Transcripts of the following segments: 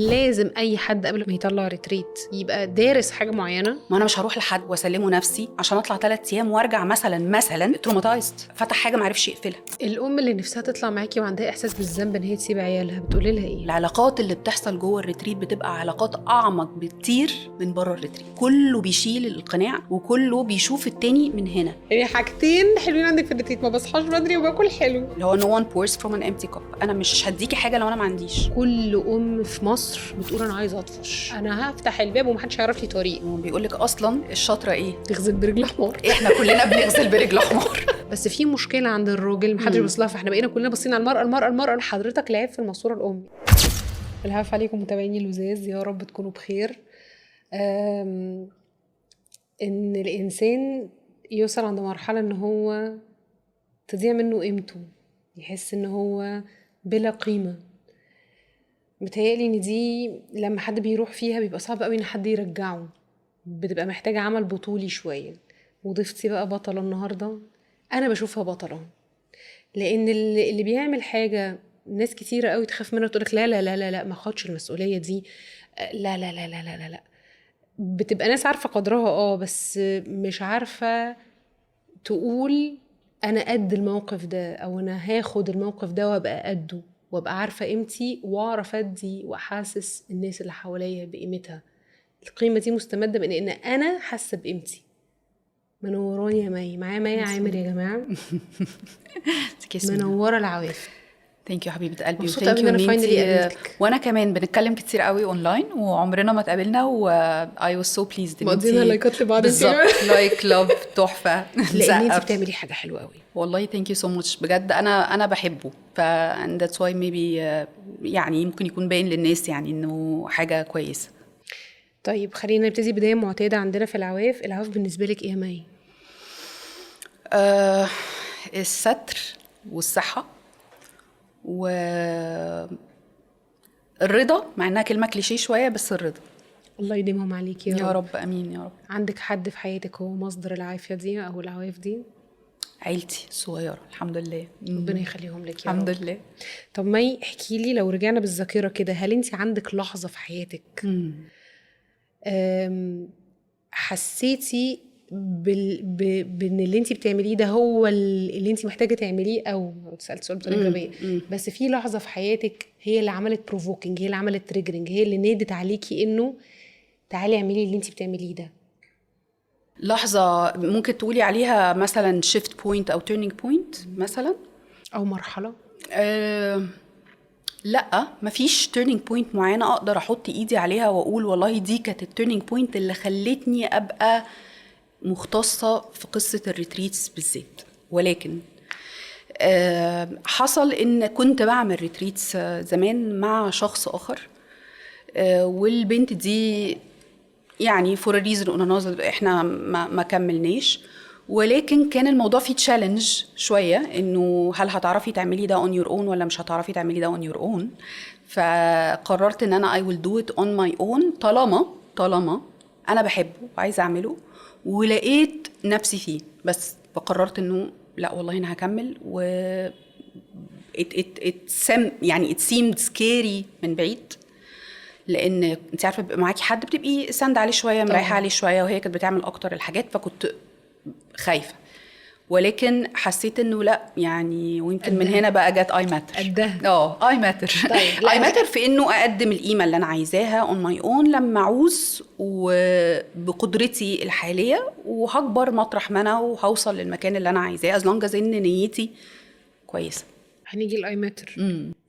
لازم اي حد قبل ما يطلع ريتريت يبقى دارس حاجه معينه. ما انا مش هروح لحد واسلمه نفسي عشان اطلع 3 ايام وارجع مثلا تروماتايزد، فتح حاجه ما عرفش يقفلها. الام اللي نفسها تطلع معاكي وعندها احساس بالذنب ان هي تسيب عيالها، بتقولي لها ايه؟ العلاقات اللي بتحصل جوه الريتريت بتبقى علاقات اعمق بكتير من بره الريتريت. كله بيشيل القناع وكله بيشوف التاني من هنا. يعني حاجتين حلوين عندك في الريتريت: ما بصحاش بدري وباكل حلو. اللي هو no one pours from an empty cup. انا مش هديكي حاجه لو انا ما عنديش. كل ام في مصر بتقول انا عايزه اطفش، انا هفتح الباب ومحدش هيعرف لي طريق. بيقول لك اصلا الشاطره ايه؟ تغزل برجل حمار. احنا كلنا بنغزل برجل حمار. بس في مشكله عند الراجل محدش بيبص لها، فاحنا بقينا كلنا باصين على المراه. حضرتك لعب في الماسوره الامي. العفو عليكم متابعيني اللذاذ، يا رب تكونوا بخير. ان الانسان يوصل عند مرحله ان هو تضيع منه قيمته، يحس ان هو بلا قيمه. متهيألي ان دي لما حد بيروح فيها بيبقى صعب قوي ان حد يرجعه، بتبقى محتاجه عمل بطولي شويه. وضيفتي بقى بطله النهارده، انا بشوفها بطله، لان اللي بيعمل حاجه ناس كتيره قوي تخاف منها وتقولك لا لا لا لا لا ما خدش المسؤوليه دي، لا لا لا لا لا لا, لا. بتبقى ناس عارفه قدرها بس مش عارفه تقول انا قد الموقف ده، او انا هاخد الموقف ده وابقى قده، وابقى عارفه قيمتي واعرف ادي واحسس الناس اللي حواليا بقيمتها. القيمه دي مستمده من ان انا حاسه بقيمتي. منوراني يا مي، معايا مي عامر يا جماعه. منوره العواف. ثانك يو حبيبه قلبي، مبسوطه قوي ان انا فاينلي قابلتك. وانا كمان بنتكلم كتير قوي اونلاين وعمرنا ما اتقابلنا، و I was so pleased. مقضينا لايكات لبعض بالظبط، لايك لاف تحفه. لان انت بتعملي حاجه حلوه قوي والله. ثانك يو سو ماتش بجد. انا بحبه، ف and that's why maybe يعني ممكن يكون باين للناس يعني انه حاجه كويسه. طيب خلينا نبتدي بدايه معتاده عندنا في العواف. العواف بالنسبه لك ايه يا مي؟ الستر والصحه والرضا، مع انها كلمه كليشيه شويه، بس الرضا. الله يديمهم عليك يا رب. امين يا رب. عندك حد في حياتك هو مصدر العافيه دي او العواف دي؟ عيلتي الصغيره الحمد لله، ربنا يخليهم لك يا الحمد رب. لله. طب مي احكي لي، لو رجعنا بالذاكره كده، هل انت عندك لحظه في حياتك حسيتي بان اللي انت بتعمليه ده هو اللي انت محتاجه تعمليه؟ او سالت سؤال بطريقه غبيه، بس في لحظه في حياتك هي اللي عملت بروفوكينج، هي اللي عملت تريجرنج، هي اللي نادت عليكي انه تعالي اعملي اللي انت بتعمليه ده؟ لحظه ممكن تقولي عليها مثلا شيفت بوينت او تيرنينج بوينت مثلا، او مرحله؟ لا، مفيش تيرنينج بوينت معينه اقدر احط ايدي عليها واقول والله دي كانت التيرنينج بوينت اللي خلتني ابقى مختصه في قصه الريتريتس بالذات. ولكن حصل ان كنت بعمل ريتريتس زمان مع شخص اخر، والبنت دي يعني for a reason or another احنا ما كملناش. ولكن كان الموضوع فيه تشالنج شويه، انه هل هتعرفي تعملي ده on your own ولا مش هتعرفي تعملي ده on your own. فقررت ان انا I will do it on my own طالما انا بحبه وعايزه اعمله ولقيت نفسي فيه. بس فقررت انه لا والله انا هكمل. و it seemed scary من بعيد، لان انت عارفه بيبقى معاكي حد بتبقي ساند عليه شويه، مريحه عليه شويه، وهي كانت بتعمل اكتر الحاجات، فكنت خايفه. ولكن حسيت انه لا يعني، ويمكن من هنا بقى جت اي ماتر. اي ماتر. اي ماتر في انه اقدم القيمه اللي انا عايزاها اون ماي اون لما اعوز وبقدرتي الحاليه، وهكبر مطرح ما انا وهوصل للمكان اللي انا عايزاه از لونج از ان نيتي كويسه. هنيجي الاي ماتر.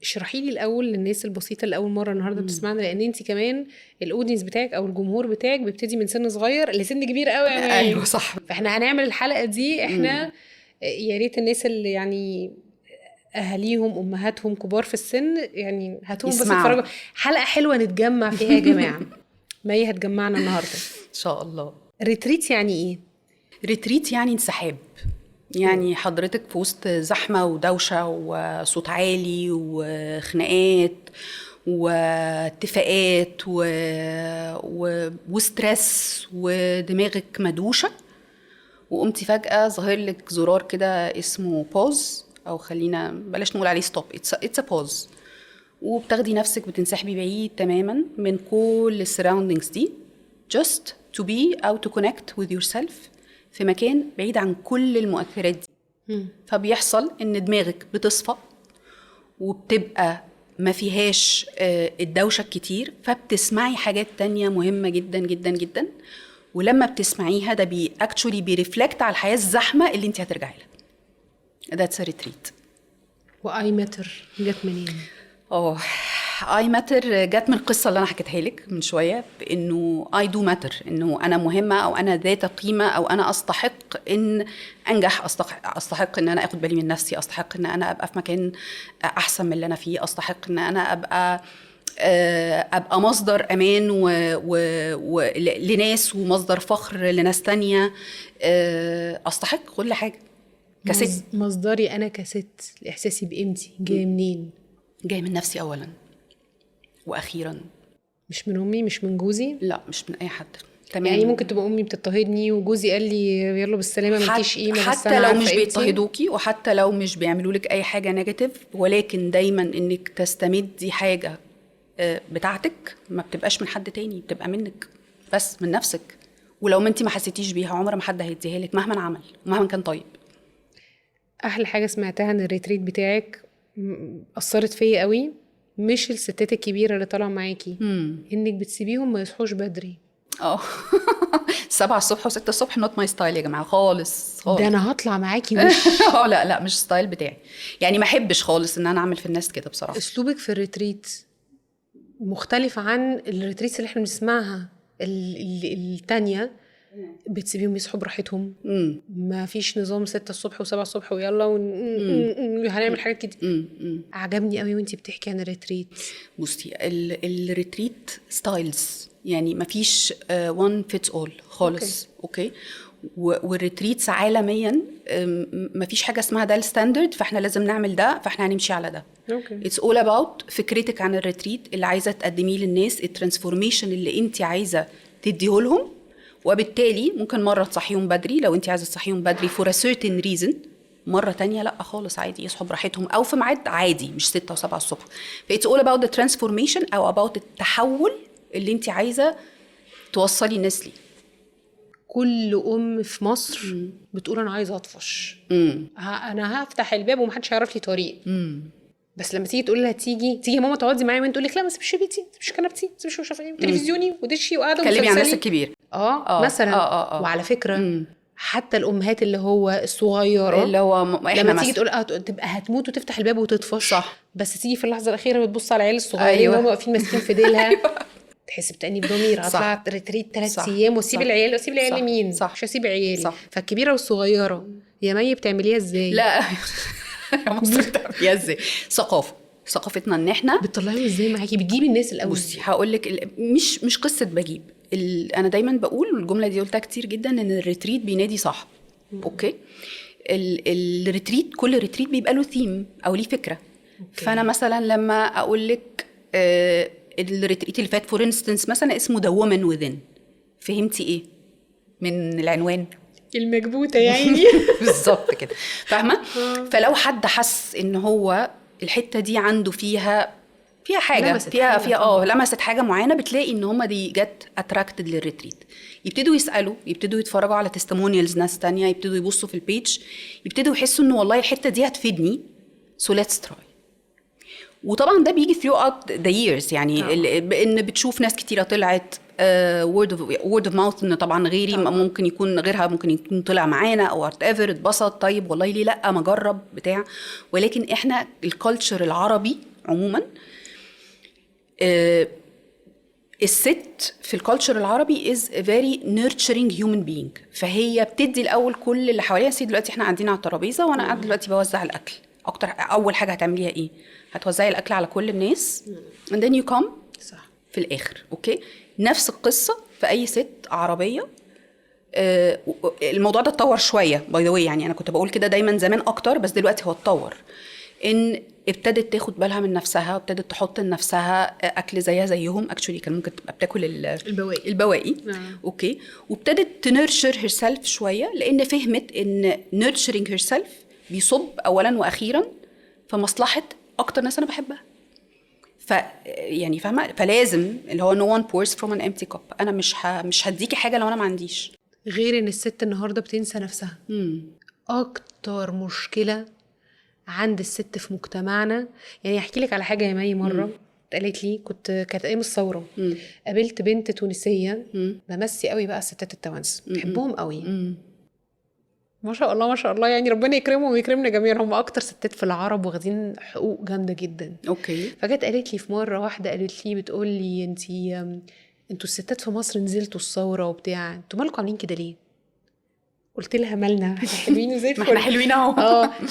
اشرحي لي الاول للناس البسيطه اللي اول مره النهارده بتسمعنا، لان انت كمان الاودينس بتاعك او الجمهور بتاعك بيبتدي من سن صغير لسن كبير قوي. ايوه صح. فاحنا هنعمل الحلقه دي احنا يا ريت الناس اللي يعني اهاليهم امهاتهم كبار في السن يعني هاتهم بس يتفرجوا. حلقه حلوه نتجمع فيها يا جماعه. مي هتجمعنا النهارده ان شاء الله. ريتريت يعني ايه؟ ريتريت يعني انسحاب. يعني حضرتك في وسط زحمة ودوشة وصوت عالي وخناقات واتفاقات وسترس ودماغك مدوشة، وقمتي فجأة ظهر لك زرار كده اسمه pause، أو خلينا بلاش نقول عليه stop، it's a pause. وبتاخدي نفسك بتنسحبي بعيد تماما من كل السراوندينجز دي just to be أو to connect with yourself في مكان بعيد عن كل المؤثرات دي. فبيحصل إن دماغك بتصفى وبتبقى ما فيهاش الدوشة الكتير، فبتسمعي حاجات تانية مهمة جدا جدا جدا، ولما بتسمعيها ده actually بيرفلكت على الحياة الزحمة اللي انت هترجعي لها. That's a retreat. وآي ماتر جت منين؟ اي ماتر جت من القصه اللي انا حكيتها لك من شويه، بانه اي دو ماتر، انه انا مهمه او انا ذات قيمه او انا استحق ان انجح، استحق ان انا اخد بالي من نفسي، استحق ان انا ابقى في مكان احسن من اللي انا فيه، استحق ان انا ابقى مصدر امان لناس ومصدر فخر لناس تانية، استحق كل حاجه كست. مصدري انا كست احساسي بقيمتي جاي منين؟ جاي من نفسي اولا واخيرا، مش من امي، مش من جوزي، لا مش من اي حد. تمام. يعني ممكن تبقى امي بتضطهدني وجوزي قال لي يلا بالسلامه مالكيش قيمه، حتى لو مش بيضطهدوكي وحتى لو مش بيعملوا لك اي حاجه نيجاتيف، ولكن دايما انك تستمدي حاجه بتاعتك ما بتبقاش من حد تاني، بتبقى منك بس، من نفسك. ولو ما انت ما حسيتيش بيها عمر ما حد هيديها لك مهما عمل ومهما كان طيب. احلى حاجه سمعتها ان الريتريت بتاعك اثرت فيا قوي، مش الستات الكبيره اللي طالعه معاكي، انك بتسيبيهم ما يصحوش بدري. 7 الصبح و6 الصبح نوت ماي ستايل يا جماعه، خالص خالص. ده انا هطلع معاكي وش لا مش ستايل بتاعي، يعني ما احبش خالص ان انا اعمل في الناس كده بصراحه. اسلوبك في الريتريت مختلف عن الريتريتس اللي احنا بنسمعها التانية، بتسيبيهم يصحوا براحتهم، ما فيش نظام 6 الصبح و7 الصبح ويلا هنعمل حاجات كتير. عجبني قوي وانتي بتحكي عن الريتريت. بصي الريتريت ستايلز، يعني ما فيش one fits all خالص. اوكي. والريتريتس عالميا ما فيش حاجه اسمها ده الستاندرد فاحنا لازم نعمل ده فاحنا هنمشي على ده. It's all about فكرتك عن الريتريت اللي عايزه تقدميه للناس، الترانسفورميشن اللي انت عايزه تديه لهم. وبالتالي ممكن مرة تصحيهم بدري لو انت عايزة تصحيهم بدري for a certain reason، مرة تانية لا خالص عادي يصحوا براحتهم أو في ميعاد عادي مش 6 و7 الصبح. It's all about the transformation أو about التحول اللي انت عايزة توصلي الناس ليه. كل أم في مصر بتقول أنا عايزة أطفش، أنا هفتح الباب ومحدش هيعرف لي طريق. بس لما تيجي تقول لها تيجي يا ماما تقعدي معايا وانت تقول لك لا ما تسيبش بيتي، ما تسيبش كنبتي، ما تسيبش مش عارفه ايه، تلفزيوني ودشي وقاعده تكلمي عن الناس الكبير. مثلا. وعلى فكره حتى الامهات اللي هو الصغيره اللي هو لما تيجي تقول تبقى هتموت وتفتح الباب وتطفش، صح. بس تيجي في اللحظه الاخيره بتبص على العيال الصغيرين اللي هم واقفين ماسكين في ديلها. تحس بتأنيب ضمير، هطلع ريتريت 3 ايام واسيب العيال، واسيب العيال لمين؟ مش هسيب عيالي. فالكبيره والصغيره يا مي بتعمليها ازاي؟ لا يا مصر بتعمليها ازاي؟ ثقافتنا ان احنا بتطلعيهم ازاي معاكي؟ بتجيبي الناس الاول؟ بصي هقول لك، مش قصه بجيب. انا دايما بقول الجمله دي قلتها كتير جدا، ان الريتريت بينادي صح. اوكي. الريتريت كل ريتريت بيبقى له ثيم او ليه فكره. فانا مثلا لما اقول لك الريتريت اللي فات فور انستنس مثلا اسمه The Woman Within، فهمتي ايه من العنوان؟ المكبوته يا عيني. بالظبط كده، فاهمه؟ فلو حد حس ان هو الحته دي عنده فيها حاجه، فيها لمست حاجه معينه، بتلاقي ان هم دي جت اتراكتد للريتريت. يبتدوا يسالوا، يبتدوا يتفرجوا على تستمونيالز ناس تانية، يبتدوا يبصوا في البيج، يبتدوا يحسوا انه والله الحته دي هتفيدني، so let's try. وطبعا ده بيجي throughout the years، يعني ان بتشوف ناس كتيره طلعت word of mouth، ان طبعا غيري ممكن يكون غيرها ممكن يكون طلع معانا او whatever، اتبسط، طيب والله ليه لا ما اجرب بتاع. ولكن احنا الكالتشر العربي عموما، الست في الكالتشر العربي is a very nurturing human being، فهي بتدي الاول كل اللي حواليها. سي دلوقتي احنا قاعدين على الترابيزه وانا قاعده دلوقتي بوزع الاكل، اول حاجه هتعمليها ايه؟ هتوزعي الاكل على كل الناس and then you come صح في الاخر. اوكي. نفس القصه في اي ست عربيه. الموضوع ده اتطور شويه باي ذا واي، يعني انا كنت بقول كده دايما زمان اكتر، بس دلوقتي هو اتطور، ان ابتدت تاخد بالها من نفسها وابتدت تحط لنفسها اكل زيها زيهم. اكشولي كان ممكن تبقى بتاكل البواقي. اوكي. وابتدت تنرشر هيرسلف شويه، لان فهمت ان نيرشرينج هيرسلف بيصب اولا واخيرا في مصلحه اكتر ناس انا بحبها. يعني فاهمه، فلازم اللي هو no one pours from an empty cup. انا مش هديكي حاجه لو انا ما عنديش. غير ان الست النهارده بتنسى نفسها. اكتر مشكله عند الست في مجتمعنا، يعني احكي لك على حاجه يا مي. مره قالت لي، كانت ايام الثوره، قابلت بنت تونسيه بمسي قوي بقى الستات التوانسه، بحبهم قوي، ما شاء الله ما شاء الله، يعني ربنا يكرمهم ويكرمنا جميعا، هم اكتر ستات في العرب واخدين حقوق جامده جدا. اوكي. فجت قالت لي في مره واحده، قالت لي بتقول لي انتوا الستات في مصر نزلتوا الثوره وبتاع، انتوا مالكم عاملين كده ليه؟ قلت لها مالنا، احنا حلوين وزي الفل. ما احنا حلوين اهو.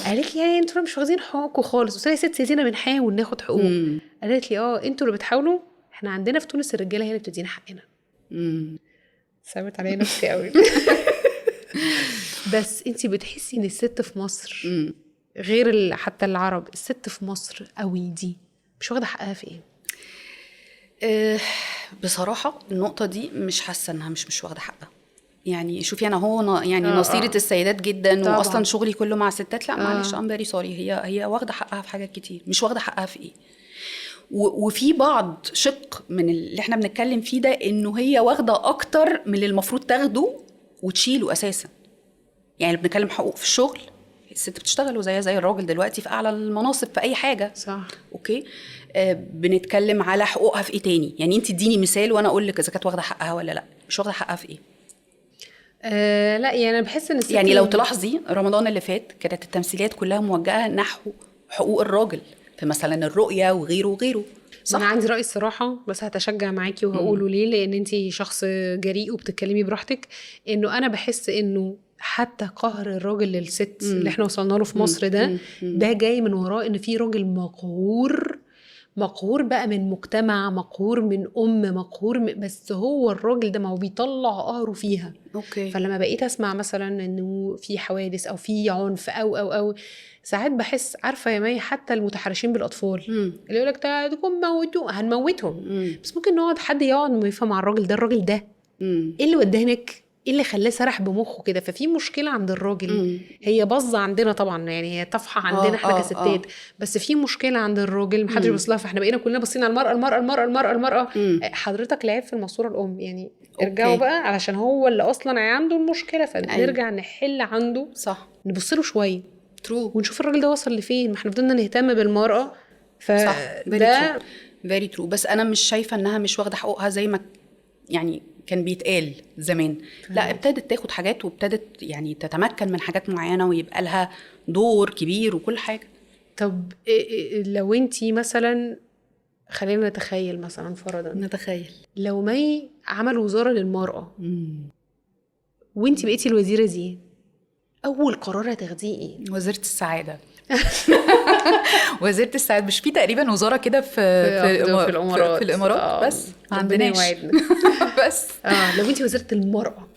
قالت لي يعني انتوا مش واخدين حقوقكم خالص. قلت لها يا ست زينه بنحاول ناخد حقوق. قالت لي انتوا اللي بتحاولوا، احنا عندنا في تونس الرجاله هي اللي بتدينا حقنا. ثابت عليا نفسي قوي. بس انتي بتحسي ان الست في مصر غير حتى العرب، الست في مصر قوي دي مش واخده حقها في ايه؟ بصراحه النقطه دي مش حاسه انها مش واخده حقها. يعني شوفي انا هو يعني نصيرة السيدات جدا طبعا. واصلا شغلي كله مع الستات. لا معلش ام فيري سوري، هي واخده حقها في حاجات كتير، مش واخده حقها في ايه. وفي بعض شق من اللي احنا بنتكلم فيه ده انه هي واخده اكتر من اللي المفروض تاخده وتشيله اساسا. يعني بنتكلم حقوق في الشغل، الست بتشتغل وزيها زي الراجل دلوقتي في اعلى المناصب في اي حاجه، صح. اوكي. بنتكلم على حقوقها في ايه تاني؟ يعني انت اديني مثال وانا اقول لك اذا كانت واخده حقها ولا لا. مش واخده حقها في ايه؟ لا يعني انا بحس ان يعني لو تلاحظي رمضان اللي فات كانت التمثيليات كلها موجهه نحو حقوق الراجل في مثلا الرؤيه وغيره وغيره. صح. انا عندي راي الصراحه، بس هتشجع معاكي وهقوله ليه، لان انتي شخص جريء وبتتكلمي براحتك. انه انا بحس انه حتى قهر الراجل للست اللي احنا وصلنا له في مصر ده جاي من وراء ان في راجل مقهور بقى من مجتمع، مقهور من مقهور بس هو الراجل ده ما هو بيطلع قهره فيها. اوكي. فلما بقيت اسمع مثلا انه في حوادث او في عنف او ساعات بحس، عارفه يا مي، حتى المتحرشين بالاطفال اللي يقول لك ده تكون هنموتهم. بس ممكن نقعد حد يقعد ويفهم مع الراجل ده ايه اللي وداه هناك، ايه اللي خلاه سرح بمخه كده. ففي مشكله عند الراجل، هي باظه عندنا طبعا، يعني هي طفحه عندنا احنا كستات. بس في مشكله عند الراجل محدش بيبص لها، فاحنا بقينا كلنا باصين على المراه. حضرتك العيب في الماسوره الام، يعني ارجعوا بقى علشان هو اللي اصلا عنده المشكله، فنرجع نحل عنده. صح. نبص له شويه ترو ونشوف الراجل ده وصل لفين. ما احنا فضلنا نهتم بالمراه. صح. ده فيري ترو. بس انا مش شايفه انها مش واخده حقوقها زي ما يعني كان بيتقال زمان. لا، ابتدت تاخد حاجات وابتدت يعني تتمكن من حاجات معينة ويبقى لها دور كبير وكل حاجة. طب لو انتي مثلا، خلينا نتخيل مثلا، فرضا لو مي عمل وزارة للمرأة وانتي بقيتي الوزيرة دي، اول قرار هتاخديه ايه؟ وزيرة السعادة. وزيرة السعادة. مش في تقريبا وزارة كده في الامارات في الامارات بس عندناش. بس لو انتي وزيرة المرأة،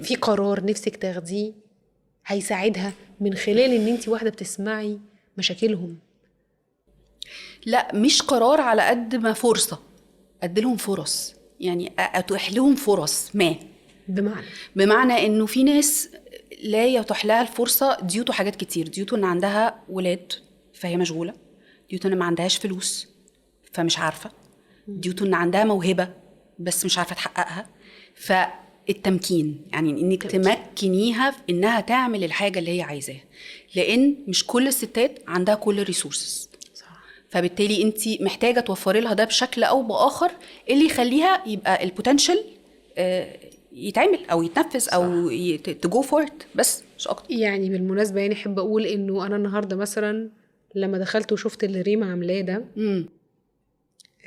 في قرار نفسك تاخديه هيساعدها من خلال ان انتي واحدة بتسمعي مشاكلهم؟ لا، مش قرار على قد ما فرصة. اديلهم فرص، يعني اتوح لهم فرص ما. بمعنى انه في ناس لا يتوح لها الفرصة ديوتو حاجات كتير. ديوتو ان عندها ولاد فهي مشغولة، ديوتو ان ما عندهاش فلوس فمش عارفة، ديوتو ان عندها موهبة بس مش عارفة تحققها. فالتمكين يعني انك تمكنيها في انها تعمل الحاجة اللي هي عايزاها، لان مش كل الستات عندها كل الريسورسز. فبالتالي انت محتاجة توفري لها ده بشكل او باخر اللي يخليها يبقى البوتنشل يتعمل او يتنفذ او تجو فورت، بس مش اكتر. يعني بالمناسبة يعني احب اقول انه انا النهاردة مثلا لما دخلت وشفت اللي ريما عاملاه ده،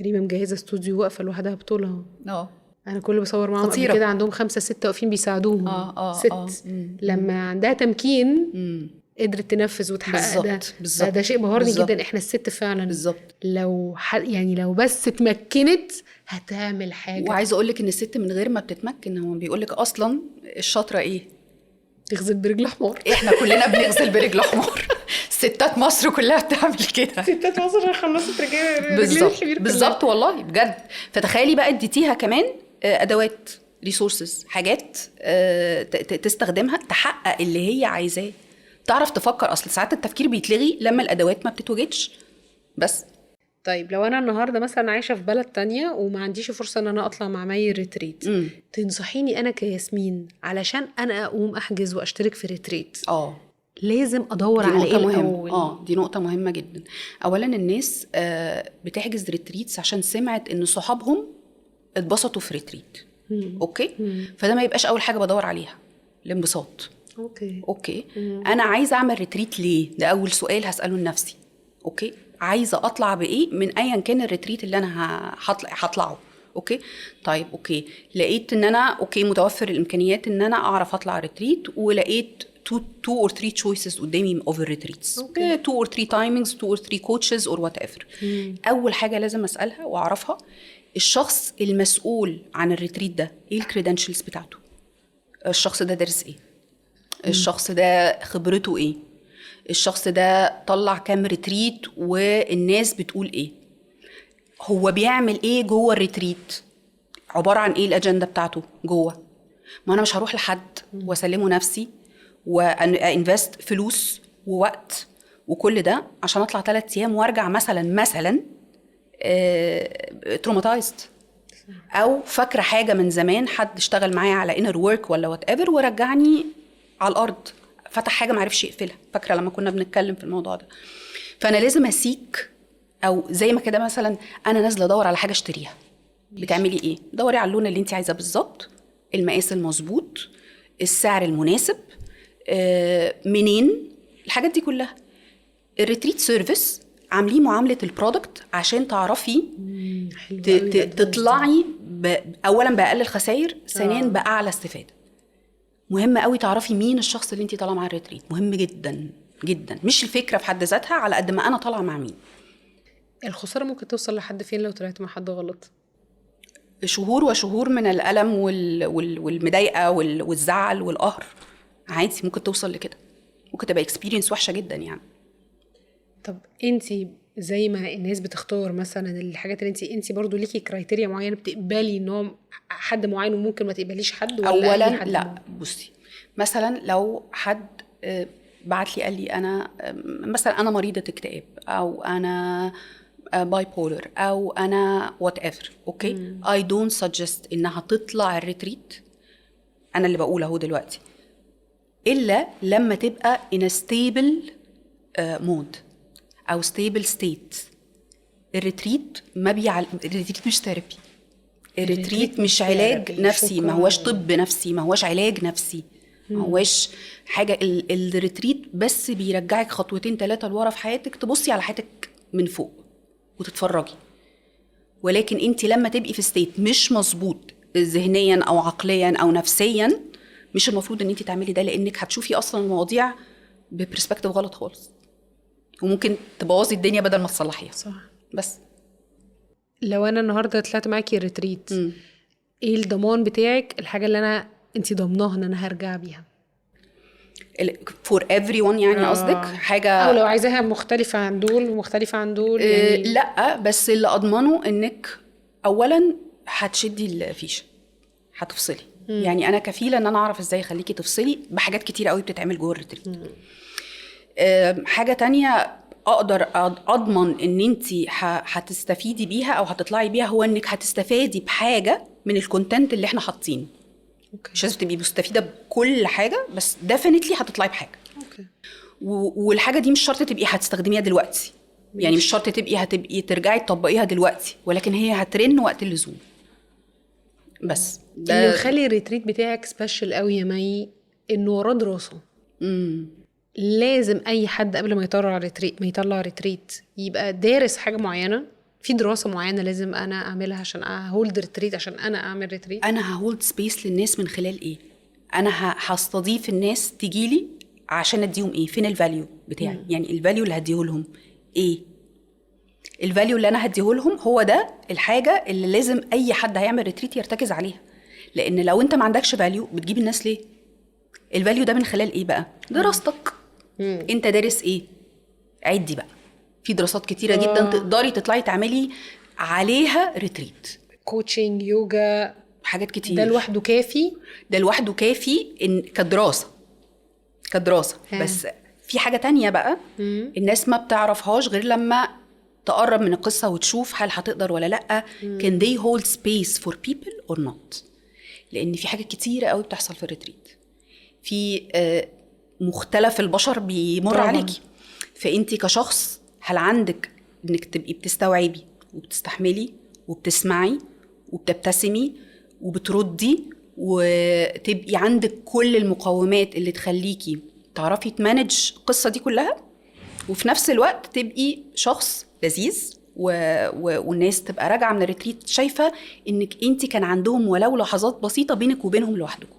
ريما مجهزة استوديو واقفة لوحدها بطولها. انا كل بصور معاهم قبل كده عندهم 5 6 واقفين بيساعدوهم. ست لما عندها تمكين قدرت تنفذ وتحقق ده شيء بهرني جدا. احنا الست فعلا لو يعني لو بس اتمكنت هتعمل حاجه. وعايزه اقول لك ان الست من غير ما بتتمكن، هو بيقول لك اصلا الشاطره ايه؟ تغزل برجل حمار. احنا كلنا بنغزل برجل حمار. ستات مصر كلها بتعمل كده. ستات مصر خلصت رجال بالظبط والله بجد. فتخيلي بقى اديتيها كمان ادوات، ريسورسز، حاجات تستخدمها تحقق اللي هي عايزاه، تعرف تفكر. اصل ساعات التفكير بيتلغي لما الادوات ما بتتوجدش. بس طيب لو انا النهارده مثلا عايشه في بلد تانية وما عنديش فرصه ان انا اطلع مع مي ريتريت، تنصحيني انا كياسمين علشان انا اقوم احجز واشترك في ريتريت لازم ادور على ايه الاول؟ دي نقطه مهمه جدا. اولا الناس بتحجز ريتريتس عشان سمعت ان صحابهم اتبسطوا في ريتريت. اوكي. فده ما يبقاش اول حاجه بدور عليها الانبساط. اوكي. انا عايزه اعمل ريتريت ليه؟ ده اول سؤال هساله لنفسي. اوكي، عايزه اطلع بايه من ايا كان الريتريت اللي انا هطلعه. اوكي. طيب اوكي، لقيت ان انا متوفر الامكانيات ان انا اعرف اطلع ريتريت، ولقيت 2 or 3 choices قدامي of retreats. 2 or 3 timings, 2 or 3 coaches or whatever. اول حاجه لازم اسالها واعرفها الشخص المسؤول عن الريتريت ده ايه الكريدنشلز بتاعته. الشخص ده دارس ايه؟ الشخص ده خبرته ايه؟ الشخص ده طلع كام ريتريت والناس بتقول ايه؟ هو بيعمل ايه جوه الريتريت؟ عباره عن ايه الاجنده بتاعته جوه؟ ما انا مش هروح لحد واسلمه نفسي وانفست فلوس ووقت وكل ده عشان اطلع 3 ايام وارجع مثلا تروماتايزد، او فاكره حاجه من زمان حد اشتغل معايا على انر ورك ولا وات ايفر ورجعني على الارض، فتح حاجه ما عرفش يقفلها. فاكره لما كنا بنتكلم في الموضوع ده؟ فانا لازم اسيك، او زي ما كده مثلا انا نازله ادور على حاجه اشتريها. بتعملي ايه؟ دوري على اللون اللي انت عايزاه بالظبط، المقاس المظبوط، السعر المناسب، منين، الحاجات دي كلها. الريتريت سيرفيس عاملين معامله البرودكت عشان تعرفي تطلعي اولا باقل الخسائر، ثانيا باعلى استفاده. مهم قوي تعرفي مين الشخص اللي انت طالعه مع الريتريت، مهم جدا جدا، مش الفكره في حد ذاتها على قد ما انا طالعه مع مين. الخساره ممكن توصل لحد فين لو طلعت مع حد غلط؟ شهور وشهور من الالم والمضايقه والزعل والقهر، عادي ممكن توصل لكده، ممكن تبقى اكسبيرينس وحشه جدا يعني. طب انتي زي ما الناس بتختار مثلا الحاجات اللي انتي برضو ليكي كرايتيريا معينه بتقبلي ان هو حد معين وممكن ما تقبليش حد، ولا اولا أي حد لا بصي، مثلا لو حد بعت لي قال لي انا مثلا انا مريضه اكتئاب، او انا باي بولر، او انا وات ايفر، اوكي، اي دونت سجست انها تطلع الريتريت، انا اللي بقول اهو دلوقتي، الا لما تبقى in a stable مود او stable state. الريتريت الريتريت مش ثيرابي، الريتريت مش علاج نفسي، ما هواش طب نفسي، ما هواش علاج نفسي، ما هواش حاجه. الريتريت بس بيرجعك 2 3 لورا في حياتك، تبصي على حياتك من فوق وتتفرجي. ولكن انت لما تبقي في ستيت مش مظبوط ذهنيا او عقليا او نفسيا، مش المفروض ان انت تعملي ده، لانك هتشوفي اصلا المواضيع ببرسبكتيف غلط خالص، وممكن تبوظي الدنيا بدل ما تصلحيها. صح. بس لو انا النهارده طلعت معاكي ريتريت، ايه الضمان بتاعك، الحاجه اللي انتي ضمناها ان انا هرجع بيها for everyone يعني؟ قصدك حاجه، او لو عايزاها مختلفه عن دول ومختلفه عن دول يعني؟ لا، بس اللي اضمنه انك اولا هتشدي الفيشه، هتفصلي. يعني انا كفيله ان انا اعرف ازاي اخليكي تفصلي بحاجات كتير قوي بتتعمل جوه الريتريت. حاجه تانية اقدر اضمن ان انتي هتستفيدي بيها او هتطلعي بيها، هو انك هتستفادي بحاجه من الكونتنت اللي احنا حاطينه. مش لازم تبقي مستفيده بكل حاجه، بس ديفينتلي هتطلعي بحاجه. والحاجه دي مش شرط تبقي هتستخدميها دلوقتي، يعني مش شرط هتبقي ترجعي تطبقيها دلوقتي، ولكن هي هترن وقت اللزوم. بس ده اللي يخلي الريتريت بتاعك سبيشال قوي يا مي، انه وراه دراسه. لازم اي حد قبل ما يطلع ريتريت يبقى دارس حاجه معينه، في دراسه معينه لازم انا اعملها عشان هولد ريتريت، عشان انا اعمل ريتريت. انا هولد سبيس للناس من خلال ايه؟ انا هستضيف الناس تجيلي عشان اديهم ايه؟ فين الفاليو بتاعي؟ يعني الفاليو اللي هديه لهم ايه؟ الفاليو اللي انا هديه لهم هو ده الحاجه اللي لازم اي حد هيعمل ريتريت يرتكز عليها. لان لو انت ما عندكش فاليو، بتجيب الناس ليه؟ الفاليو ده من خلال ايه بقى؟ دراستك. انت دارس ايه؟ عدي بقى، في دراسات كتيره جدا تقدري تطلعي تعملي عليها ريتريت. كوتشنج، يوجا، حاجات كتير. ده لوحده كافي، ده لوحده كافي إن كدراسه. بس في حاجه تانية بقى الناس ما بتعرفهاش غير لما تقرب من القصة وتشوف هل هتقدر ولا لأ. can they hold space for people or not؟ لأن في حاجات كتيرة قوي بتحصل في الريتريت، في مختلف البشر بيمر طبعاً. عليكي. فأنت كشخص هل عندك إنك تبقي بتستوعبي وبتستحملي وبتسمعي وبتبتسمي وبتردي وتبقي عندك كل المقومات اللي تخليكي تعرفي تمانج القصة دي كلها، وفي نفس الوقت تبقي شخص لذيذ والناس تبقى راجعة من الريتريت شايفة انك انت كان عندهم ولو لحظات بسيطة بينك وبينهم لوحدكم،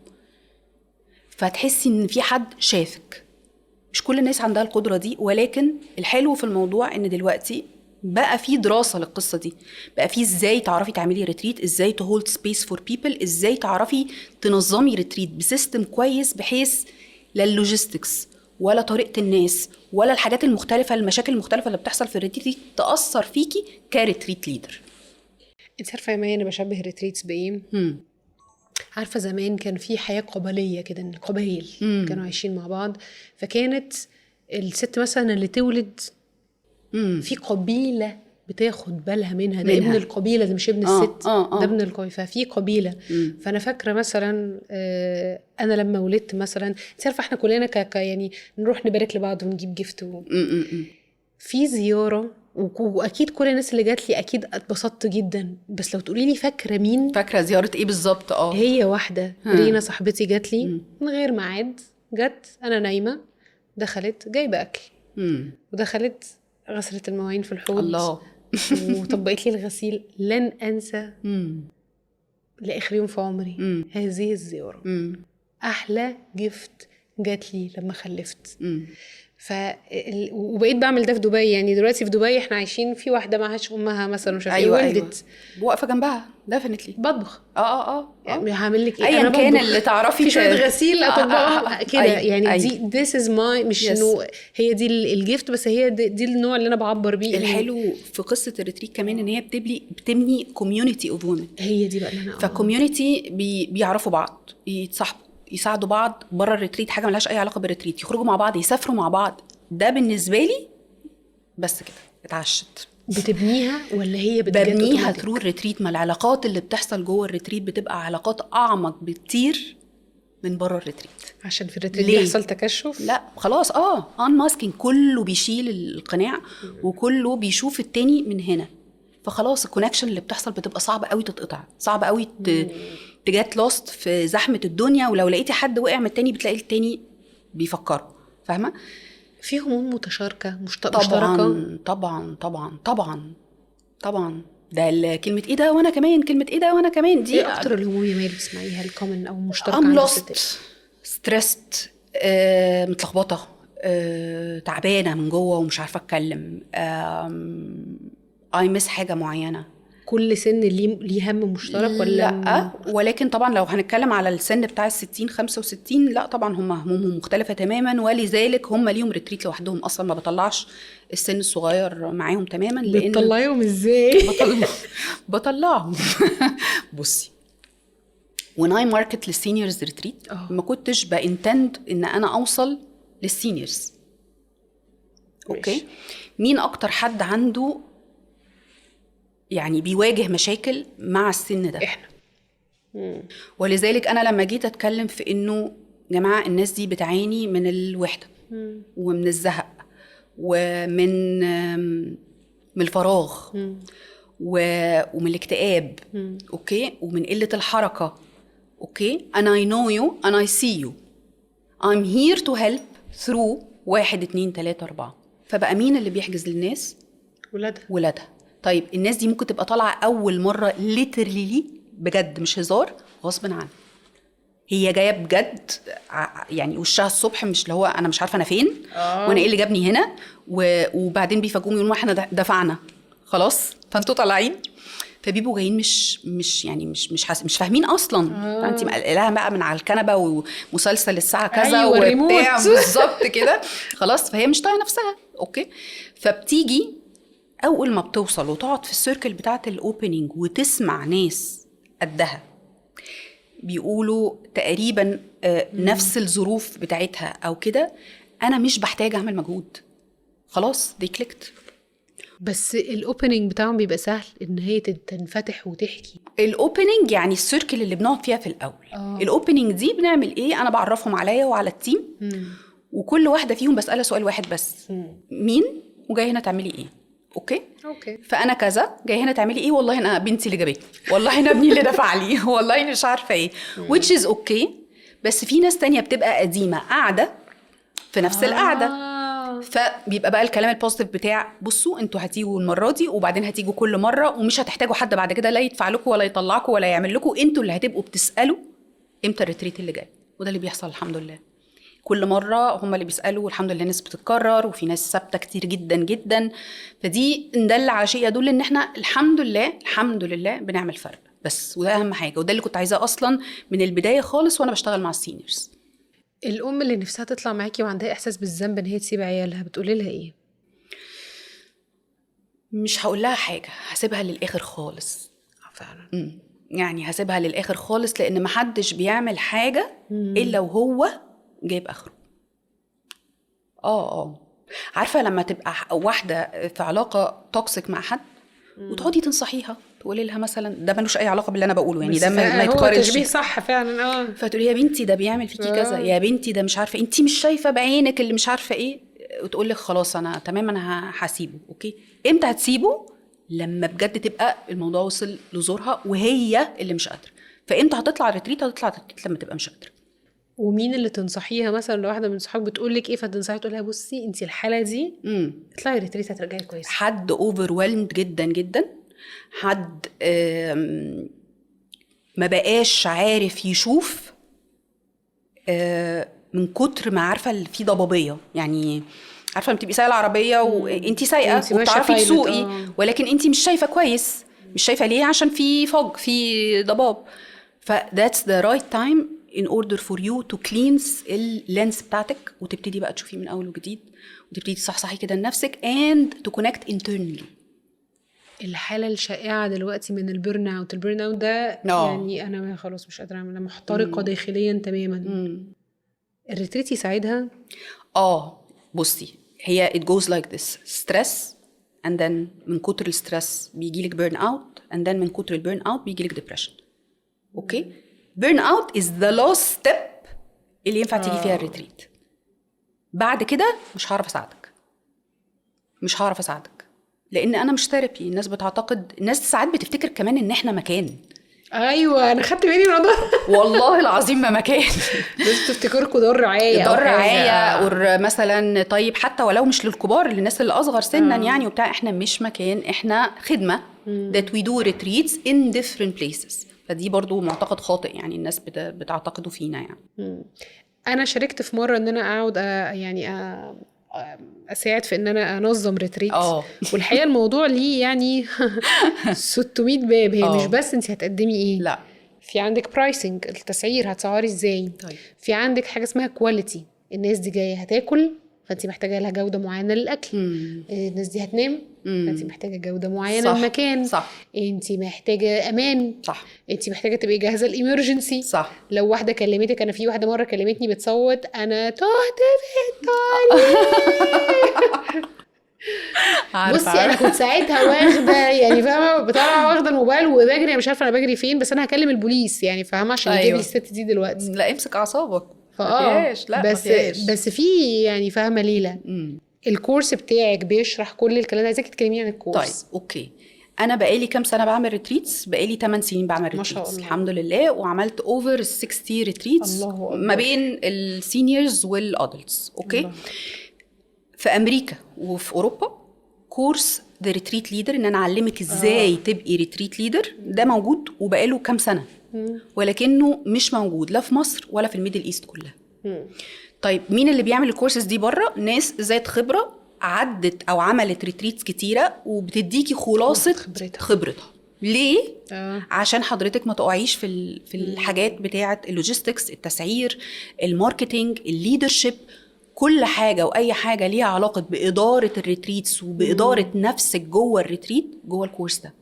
فتحسي ان في حد شافك. مش كل الناس عندها القدرة دي، ولكن الحلو في الموضوع ان دلوقتي بقى في دراسة للقصة دي، بقى في ازاي تعرفي تعملي ريتريت، ازاي تهولد سبيس فور بيبل، ازاي تعرفي تنظمي ريتريت بسيستم كويس بحيث لا اللوجيستكس ولا طريقة الناس ولا الحاجات المختلفة المشاكل المختلفة اللي بتحصل في الريتريت تأثر فيكي كريتريت ليدر. انت عارفه يا ماي انا بشبه الريتريتس بايه؟ عارفه زمان كان في حياه قبليه كده، ان القبائل كانوا عايشين مع بعض، فكانت الست مثلا اللي تولد في قبيله بتاخد بالها منها، ده ابن القبيله، ده مش ابن الست، ده ابن القبيله، ففي قبيله. فانا فاكره مثلا انا لما ولدت مثلا، انت عارفه احنا كلنا يعني نروح نبارك لبعض ونجيب جيفت في زياره، واكيد كل الناس اللي جات لي اكيد اتبسطت جدا. بس لو تقولي لي فاكره مين، فاكره زياره ايه بالظبط؟ هي واحده رينا صاحبتي جات لي من غير ميعاد، جت انا نايمه، دخلت جايبه اكل ودخلت غسلت المواعين في الحوض، الله وطبقت لي الغسيل. لن انسى لاخر يوم في عمري هذه الزياره. احلى جفت جات لي لما خلفت. وبقيت بعمل ده في دبي. يعني دلوقتي في دبي احنا عايشين في واحده معهاش امها مثلا مش عارفه ولدت، واقفه جنبها ديفينتلي بطبخ. يعني هعمل لك ايه؟ ايا انا كان بطبخ اللي تعرفي في شويه غسيل اطبقهم كده. يعني دي this is my مش انه هي دي الجيفت، بس هي دي النوع اللي انا بعبر بيه. الحلو في قصه الريتريت كمان ان هي بتبني كوميونتي اوف وومن. هي دي بقى اللي انا فكوميونتي بيعرفوا بعض، يتصاحبوا، يساعدوا بعض بره الريتريت، حاجه ملهاش اي علاقه بالريتريت، يخرجوا مع بعض، يسافروا مع بعض. ده بالنسبه لي بس كده اتعشت. بتبنيها ولا هي ببنيها ثرو الريتريت؟ ما العلاقات اللي بتحصل جوه الريتريت بتبقى علاقات اعمق بكتير من بره الريتريت، عشان في الريتريت بيحصل تكشف. لا خلاص ان ماسكينج، كله بيشيل القناع وكله بيشوف التاني من هنا. فخلاص الكونكشن اللي بتحصل بتبقى صعبه قوي تتقطع، صعبه قوي تجات لوست في زحمه الدنيا. ولو لقيتي حد وقع من التاني بتلاقي التاني بيفكروا، فاهمه؟ في هموم متشاركه طبعا طبعا طبعا طبعا طبعا. ده كلمه ايه ده وانا كمان، كلمه ايه ده وانا كمان، دي ايه اكتر الهموم اللي بتسمعيها الكومن او مشتركه عند الستات؟ ستريسد، متلخبطه، تعبانه من جوه ومش عارفه اتكلم، مس حاجه معينه. كل سن ليه هم مشترك ولا لا؟ ولكن طبعا لو هنتكلم على السن بتاع 60-65 لا طبعا هم همومهم مختلفه تماما، ولذلك هم ليهم ريتريت لوحدهم. اصلا ما بطلعش السن الصغير معاهم تماما. لان بتطلعيهم ازاي؟ بطلعهم بصي، when I market للسينيورز ريتريت ما كنتش بانتند ان انا اوصل للسينيورز. اوكي، مين اكتر حد عنده يعني بيواجه مشاكل مع السن ده؟ احنا. ولذلك انا لما جيت اتكلم في انه جماعه الناس دي بتعاني من الوحده ومن الزهق ومن الفراغ ومن الاكتئاب، اوكي، ومن قله الحركه، اوكي، and I know you and I see you, I'm here to help through 1 2 3 4. فبقى مين اللي بيحجز للناس؟ ولادها. طيب الناس دي ممكن تبقى طالعه اول مره literally بجد مش هزار، غصب عنها. هي جايه بجد، يعني وشها الصبح مش اللي هو انا مش عارفه انا فين وانا ايه اللي جابني هنا، وبعدين بيفاجئوني يقولوا احنا دفعنا خلاص فانتوا طالعين. فبيبقوا جايين مش يعني مش فاهمين اصلا. انت مقلقاها بقى من على الكنبه ومسلسل الساعه كذا وبتاع بالظبط كده خلاص، فهي مش طايقه نفسها. اوكي، فبتيجي اول ما بتوصل وتقعد في السيركل بتاعه الاوبننج وتسمع ناس قدها بيقولوا تقريبا نفس الظروف بتاعتها او كده، انا مش بحتاج اعمل مجهود، خلاص دي كليكت. بس الاوبننج بتاعهم بيبقى سهل ان هي تنفتح وتحكي. الاوبننج يعني السيركل اللي بنقعد فيها في الاول. الاوبننج دي بنعمل ايه؟ انا بعرفهم عليا وعلى التيم، وكل واحده فيهم بسالها سؤال واحد بس. مين وجاي هنا تعملي ايه؟ اوكي فانا كذا جاي هنا تعملي ايه؟ والله انا بنتي اللي جابتني، والله انا ابني اللي دفع لي، والله مش عارفه ايه، which is okay. بس في ناس تانية بتبقى قديمه قاعده في نفس القعده، فبيبقى بقى الكلام البوزيتيف بتاع بصوا انتوا هتيجوا المره دي وبعدين هتيجوا كل مره، ومش هتحتاجوا حد بعد كده لا يدفع لكم ولا يطلعكم ولا يعمل لكم، انتوا اللي هتبقوا بتسالوا امتى الريتريت اللي جاي. وده اللي بيحصل الحمد لله، كل مره هم اللي بيسالوا، والحمد لله ناس بتتكرر وفي ناس ثابته كتير جدا جدا. فدي ندل على شيء يدل ان احنا الحمد لله بنعمل فرق بس، وده اهم حاجه، وده اللي كنت عايزاه اصلا من البدايه خالص وانا بشتغل مع السينيورز. الام اللي نفسها تطلع معاكي وعندها احساس بالذنب ان هي تسيب عيالها، بتقولي لها ايه؟ مش هقول لها حاجه، هسيبها للاخر خالص. فعلا يعني هسيبها للاخر خالص، لان محدش بيعمل حاجه الا وهو جايب اخره. عارفه لما تبقى واحده في علاقه توكسيك مع حد وتقعدي تنصحيها، تقولي لها مثلا ده ملوش اي علاقه باللي انا بقوله، يعني ده ما يتقارنش، هو تشبيه صح فعلا. فتقولي يا بنتي ده بيعمل فيكي كذا، يا بنتي ده مش عارفه، انتي مش شايفه بعينك اللي مش عارفه ايه، وتقول لك خلاص انا تمام انا هسيبه. اوكي امتى هتسيبه؟ لما بجد تبقى الموضوع وصل لزورها وهي اللي مش قادره. فامتى هتطلع الريتريت؟ لما تبقى مش قادره. ومين اللي تنصحيها مثلا لو واحده من صحابك بتقول لك ايه فتنصحيها تقول لها بصي انت الحاله دي اطلعي ريتريت هترجعي كويس؟ حد اوفرويلمد جدا جدا، حد ما بقاش عارف يشوف من كتر ما عارفه في ضبابيه. يعني عارفه لما تبقي سايقه العربيه وانتي سايقه وبتعرفي تسوقي ولكن انتي مش شايفه كويس. مش شايفه ليه؟ عشان في فوج، في ضباب. ف that's the right time in order for you to cleanse اللينس بتاعتك، وتبتدي بقى تشوفي من اول وجديد، وتبتدي تصحصحي كده لنفسك and to connect internally. الحاله الشائعه دلوقتي من البيرن اوت ده يعني انا خلاص مش قادره اعمل، انا محترقه داخليا تماما. الريتريت يساعدها؟ بصي هي it goes like this: stress and then من كتر الستريس بيجيلك burn out and then من كتر البيرن اوت بيجيلك depression. اوكي burn out is the last step اللي ينفع تيجي فيها الريتريت. بعد كده مش هعرف اساعدك لان انا مش ثيرابي. الناس بتعتقد، الناس ساعات بتفتكر كمان ان احنا مكان. ايوه انا خدت بالي من ده والله العظيم ما مكان. بس تفتكركوا دار رعايه مثلا. طيب حتى ولو مش للكبار، للناس اللي اصغر سنا يعني وبتاع، احنا مش مكان، احنا خدمه that we do retreats in different places. فدي برضو معتقد خاطئ يعني الناس بتعتقده فينا يعني. انا شاركت في مره ان انا اقعد اساعد في ان انا انظم ريتريت. والحقيقه الموضوع ليه يعني 600 باب. هي مش بس انت هتقدمي ايه، لا، في عندك برايسنج، التسعير هتسعري ازاي. طيب. في عندك حاجه اسمها كواليتي، الناس دي جايه هتاكل فانت محتاجه لها جوده معينه للاكل. الناس دي هتنام فانت محتاجه جوده معينه للمكان. صح. انت محتاجه امان. صح. انت محتاجه تبقي جاهزه الامرجنسي. صح. لو واحده كلمتك، انا في واحده مره كلمتني بتصوت انا تهت في الطريق. بصي انا كنت ساعتها واخده يعني فاهمه، بطلع واخده الموبايل وبجري، مش عارفه انا بجري فين، بس انا هكلم البوليس يعني فاهمه عشان يجيب لي الست دي دلوقتي. لا امسك اعصابك. لا بس في يعني فاهمه ليلى الكورس بتاعك بيشرح كل الكلام ده. عايزاكي تكلميني عن الكورس. طيب اوكي. انا بقالي كام سنه بعمل ريتريتس؟ بقالي 8 سنين بعمل ريتريتس ما شاء الله. الحمد لله. وعملت اوفر 60 ريتريتس ما بين السينيورز والادلتس. اوكي الله. في امريكا وفي اوروبا كورس ذا ريتريت ليدر، ان انا اعلمك ازاي تبقي ريتريت ليدر، ده موجود وبقاله كام سنه، ولكنه مش موجود لا في مصر ولا في الميدل ايست كلها. طيب مين اللي بيعمل الكورسز دي بره؟ ناس ذات خبره عدت او عملت ريتريتس كتيره وبتديكي خلاصه خبرتها. ليه؟ عشان حضرتك ما تقعيش في الحاجات بتاعه اللوجيستكس، التسعير، الماركتينج، الليدرشيب، كل حاجه واي حاجه ليها علاقه باداره الريتريتس وباداره نفسك جوه الريتريت جوه الكورس ده.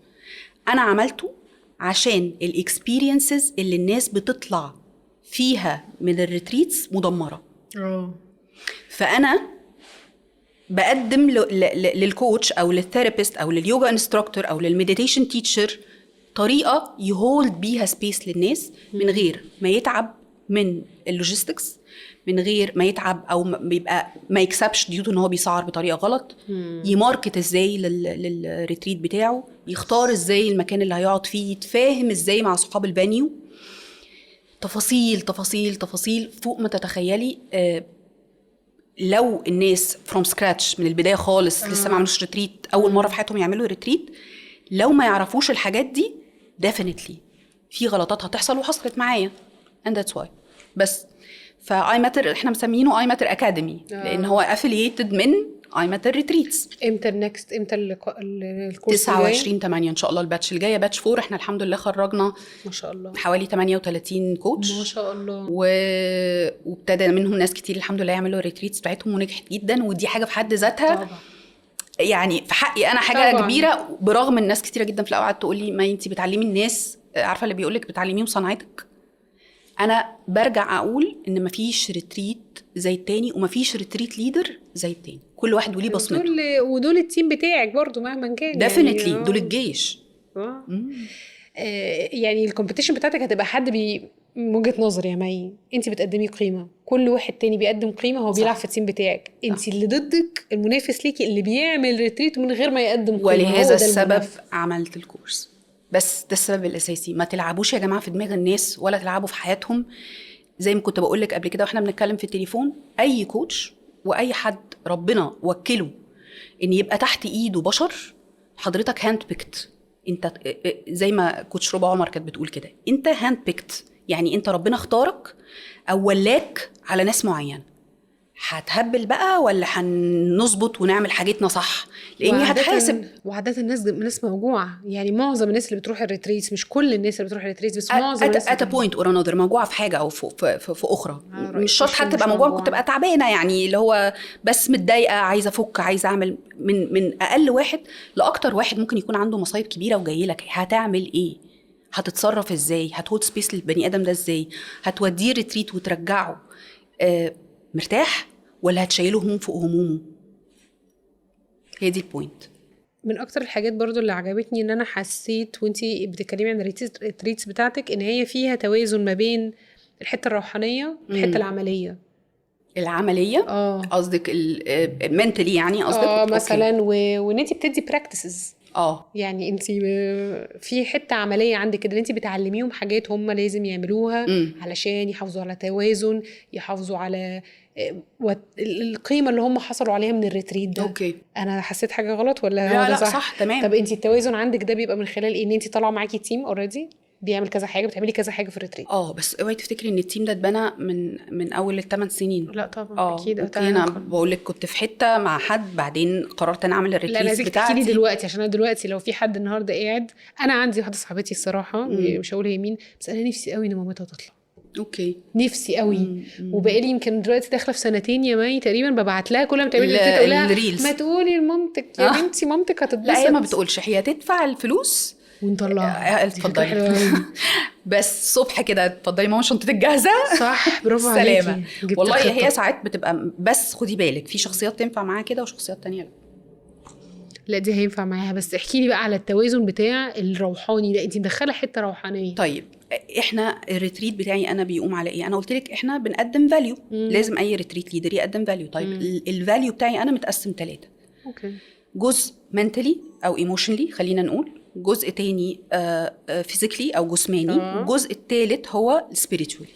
انا عملته عشان الاكسبيرينسز اللي الناس بتطلع فيها من الريتريتس مدمره. فانا بقدم للكوتش او للثيرابيست او لليوجا انستراكتور او للمديتيشن تيتشر طريقه يهولد بيها سبيس للناس من غير ما يتعب من اللوجيستكس، من غير ما يتعب او بيبقى ما يكسبش ديوتو ان هو بيسعر بطريقه غلط، يماركت ازاي للريتريت بتاعه، يختار ازاي المكان اللي هيقعد فيه، يتفاهم ازاي مع صحاب البانيو، تفاصيل تفاصيل تفاصيل فوق ما تتخيلي. لو الناس from scratch من البداية خالص لسه ما عملوش ريتريت أول مرة في حياتهم يعملوا ريتريت، لو ما يعرفوش الحاجات دي definitely في غلطات هتحصل وحصلت معايا and that's why. بس فاي ماتر احنا مسمينه اي ماتر اكاديمي لان هو affiliated من اي ماتر ريتريتس. امتى الكورس 29/8 ان شاء الله الباتش الجايه باتش 4. احنا الحمد لله خرجنا ما شاء الله حوالي 38 كوتش ما شاء الله، وابتدى منهم ناس كتير الحمد لله يعملوا الريتريتس بتاعتهم ونجحت جدا، ودي حاجه في حد ذاتها طبعا يعني في حقي انا حاجه طبعاً. كبيره، برغم الناس كتيره جدا في الاول قعدت تقول لي ما انتي بتعلمي الناس، عارفه اللي بيقول لك بتعلميهم صنعتك. انا برجع اقول ان مفيش ريتريت زي التاني ومفيش ريتريت ليدر زي التاني، كل واحد وليه بصمته. ودول التيم بتاعك برضو مهما كان ديفينتلي يعني دول الجيش. يعني الكومبيتيشن بتاعتك هتبقى حد من وجهة نظري يا مي انت بتقدمي قيمه، كل واحد تاني بيقدم قيمه، هو بيلعب في التيم بتاعك، انت اللي ضدك المنافس ليكي اللي بيعمل ريتريت من غير ما يقدم قيمه. ولهذا السبب عملت الكورس. بس ده السبب الاساسي، ما تلعبوش يا جماعه في دماغ الناس ولا تلعبوا في حياتهم. زي ما كنت بقول لك قبل كده واحنا بنتكلم في التليفون، اي كوتش واي حد ربنا وكله ان يبقى تحت ايده بشر، حضرتك هاند بيكت. انت زي ما كوتش ربع عمر كانت بتقول كده، انت هاند بيكت، يعني انت ربنا اختارك او ولاك على ناس معينه. هتهبل بقى ولا هنظبط ونعمل حاجتنا صح؟ لاني هتحاسب. وعادة الناس موجوعه، يعني معظم الناس اللي بتروح الريتريتس، مش كل الناس اللي بتروح الريتريتس بس معظم الناس ات بوينت اور انذر موجوعه في حاجه او في اخرى. مش شرط حتى تبقى موجوعه، ممكن تبقى تعبانه، يعني اللي هو بس متضايقه عايزه افك، عايزه اعمل. من اقل واحد لاكتر واحد ممكن يكون عنده مصايب كبيره وجاي لك، هتعمل ايه؟ هتتصرف ازاي؟ هتهولد سبيس للبني ادم ده ازاي؟ هتوديه ريتريت وترجعه مرتاح ولا هتشيله هموم فوق همومه؟ هي دي البوينت. من اكتر الحاجات برضو اللي عجبتني ان انا حسيت وانتي بتتكلمي عن الريتريتس بتاعتك ان هي فيها توازن ما بين الحته الروحانيه والحته العمليه. قصدك المنتلي يعني قصدك مثلا وان انتي بتدي براكتسز. يعني انتي في حته عمليه عندك كده، انتي بتعلميهم حاجات هم لازم يعملوها علشان يحافظوا على توازن، يحافظوا على القيمه اللي هم حصلوا عليها من الريتريت ده. انا حسيت حاجه غلط ولا لا صح تمام. طب انتي التوازن عندك ده بيبقى من خلال ان انتي طالعه معاكي تيم اوريدي بيعمل كذا حاجه، بتعملي كذا حاجه في الريتريت. بس اوعي تفتكري ان التيم ده اتبنى من اول ال8 سنين. لا طبعا اكيد. انا بقول لك كنت في حته مع حد بعدين قررت انا اعمل الريتريت بتاعتي. لا دلوقتي عشان انا دلوقتي لو في حد النهارده قاعد، انا عندي واحده صاحبتي الصراحه مش هقول هي مين، بس انا نفسي قوي ان مامتها تطلع. نفسي قوي. وبقالي يمكن دلوقتي داخله في 2 سنين يا مي تقريبا، ببعت لها كل ما تعمل لي تقول لها ما تقولي لمامتك يا بنتي مامتك هتتبسط. لا هي ما بتقولش، هي تدفع الفلوس ونطلعها. اتفضلي بس الصبح كده اتفضلي ماما شنطتك جاهزه. صح برافو عليكي. والله هي ساعات بتبقى، بس خدي بالك في شخصيات تنفع معاها كده وشخصيات تانية لا دي هينفع معاها. بس احكي لي بقى على التوازن بتاع الروحاني ده، انت مدخله حته روحانيه. طيب احنا الريتريت بتاعي انا بيقوم على ايه؟ انا قلت لك احنا بنقدم فاليو، لازم اي ريتريت ليدر يقدم فاليو. طيب الفاليو بتاعي انا متقسم 3. جزء منتلي او ايموشنلي خلينا نقول، جزء تاني فيزيكلي او جسماني، والجزء الثالث هو سبيريتوالي.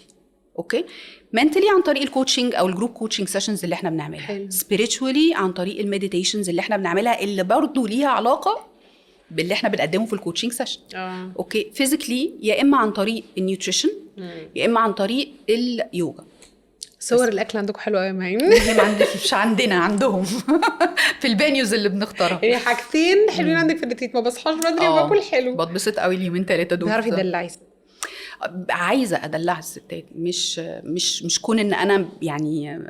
منتلي عن طريق الكوتشنج او الجروب كوتشنج سيشنز اللي احنا بنعملها، سبيريتوالي عن طريق المديتيشنز اللي احنا بنعملها اللي برضو ليها علاقه باللي احنا بنقدمه في الكوتشنج سيشن. فيزيكلي يا اما عن طريق النيوتريشن يا اما عن طريق اليوجا. صور الاكل عندكم حلوه قوي يا معين. مش عندنا، عندهم في البانيوز اللي بنختارها. يعني حاجتين حلوين عندك في الريتريت، ما بصحاش بدري وباكل حلو. بتبسط قوي اليومين 3 دول. بتعرفي تدلعي. عايزه ادلع الستات، مش كون ان انا يعني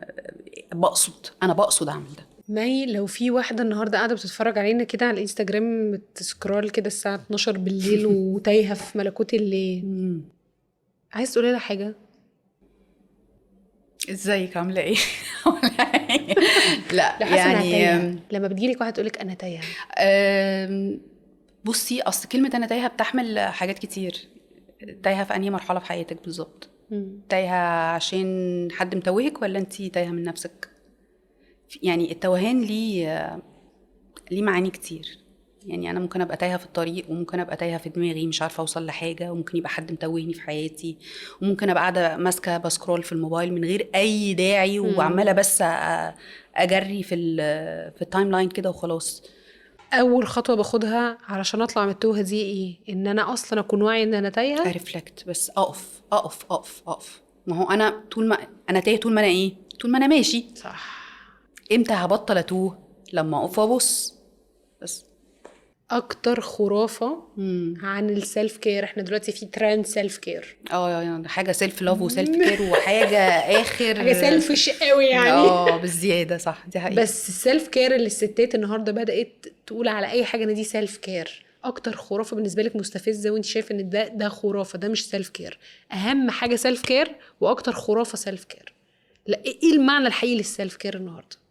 بقصد اعمل ده. ماي لو في واحده النهارده قاعده بتتفرج علينا كده على الانستجرام بتسكرول كده الساعه 12 بالليل وتايهه في ملكوت الليل، عايز تقولي لها حاجه؟ ازيك عامله ايه؟ لا لو حاسه انها يعني تايهه، لما بتجيلك واحد تقولك انا تايهه. بصي، اصل كلمه انا تايهه بتحمل حاجات كتير. تايهه في انهي مرحله في حياتك بالظبط؟ تايهه عشان حد متوهك، ولا انتي تايهه من نفسك؟ يعني التوهان ليه معاني كتير. يعني انا ممكن ابقى تايهه في الطريق، وممكن ابقى تايهه في دماغي مش عارفه اوصل لحاجه، وممكن يبقى حد متوهني في حياتي، وممكن ابقى قاعده ماسكه بسكرول في الموبايل من غير اي داعي، وعماله بس اجري في التايم لاين كده وخلاص. اول خطوه باخدها علشان اطلع من التوهه دي ايه؟ ان انا اصلا اكون واعي ان انا تايهه. ارفلكت، بس اقف. ما هو انا طول ما انا تايه، طول ما انا ايه، طول ما انا ماشي. صح. امتى هبطل اتوه؟ لما اقف وابص بس. اكتر خرافه عن السيلف كير، احنا دلوقتي في ترند سيلف كير. يعني حاجه سيلف لاف وسيلف كير وحاجه اخر. حاجه سيلفش قوي يعني. بالزياده، صح، دي حقيقه. بس السيلف كير اللي الستات النهارده بدات تقول على اي حاجه ان دي سيلف كير، اكتر خرافه بالنسبه لك مستفزه وانت شايف ان ده خرافه، ده مش سيلف كير. اهم حاجه سيلف كير واكتر خرافه سيلف كير. لا، ايه المعنى الحقيقي للسيلف كير النهارده؟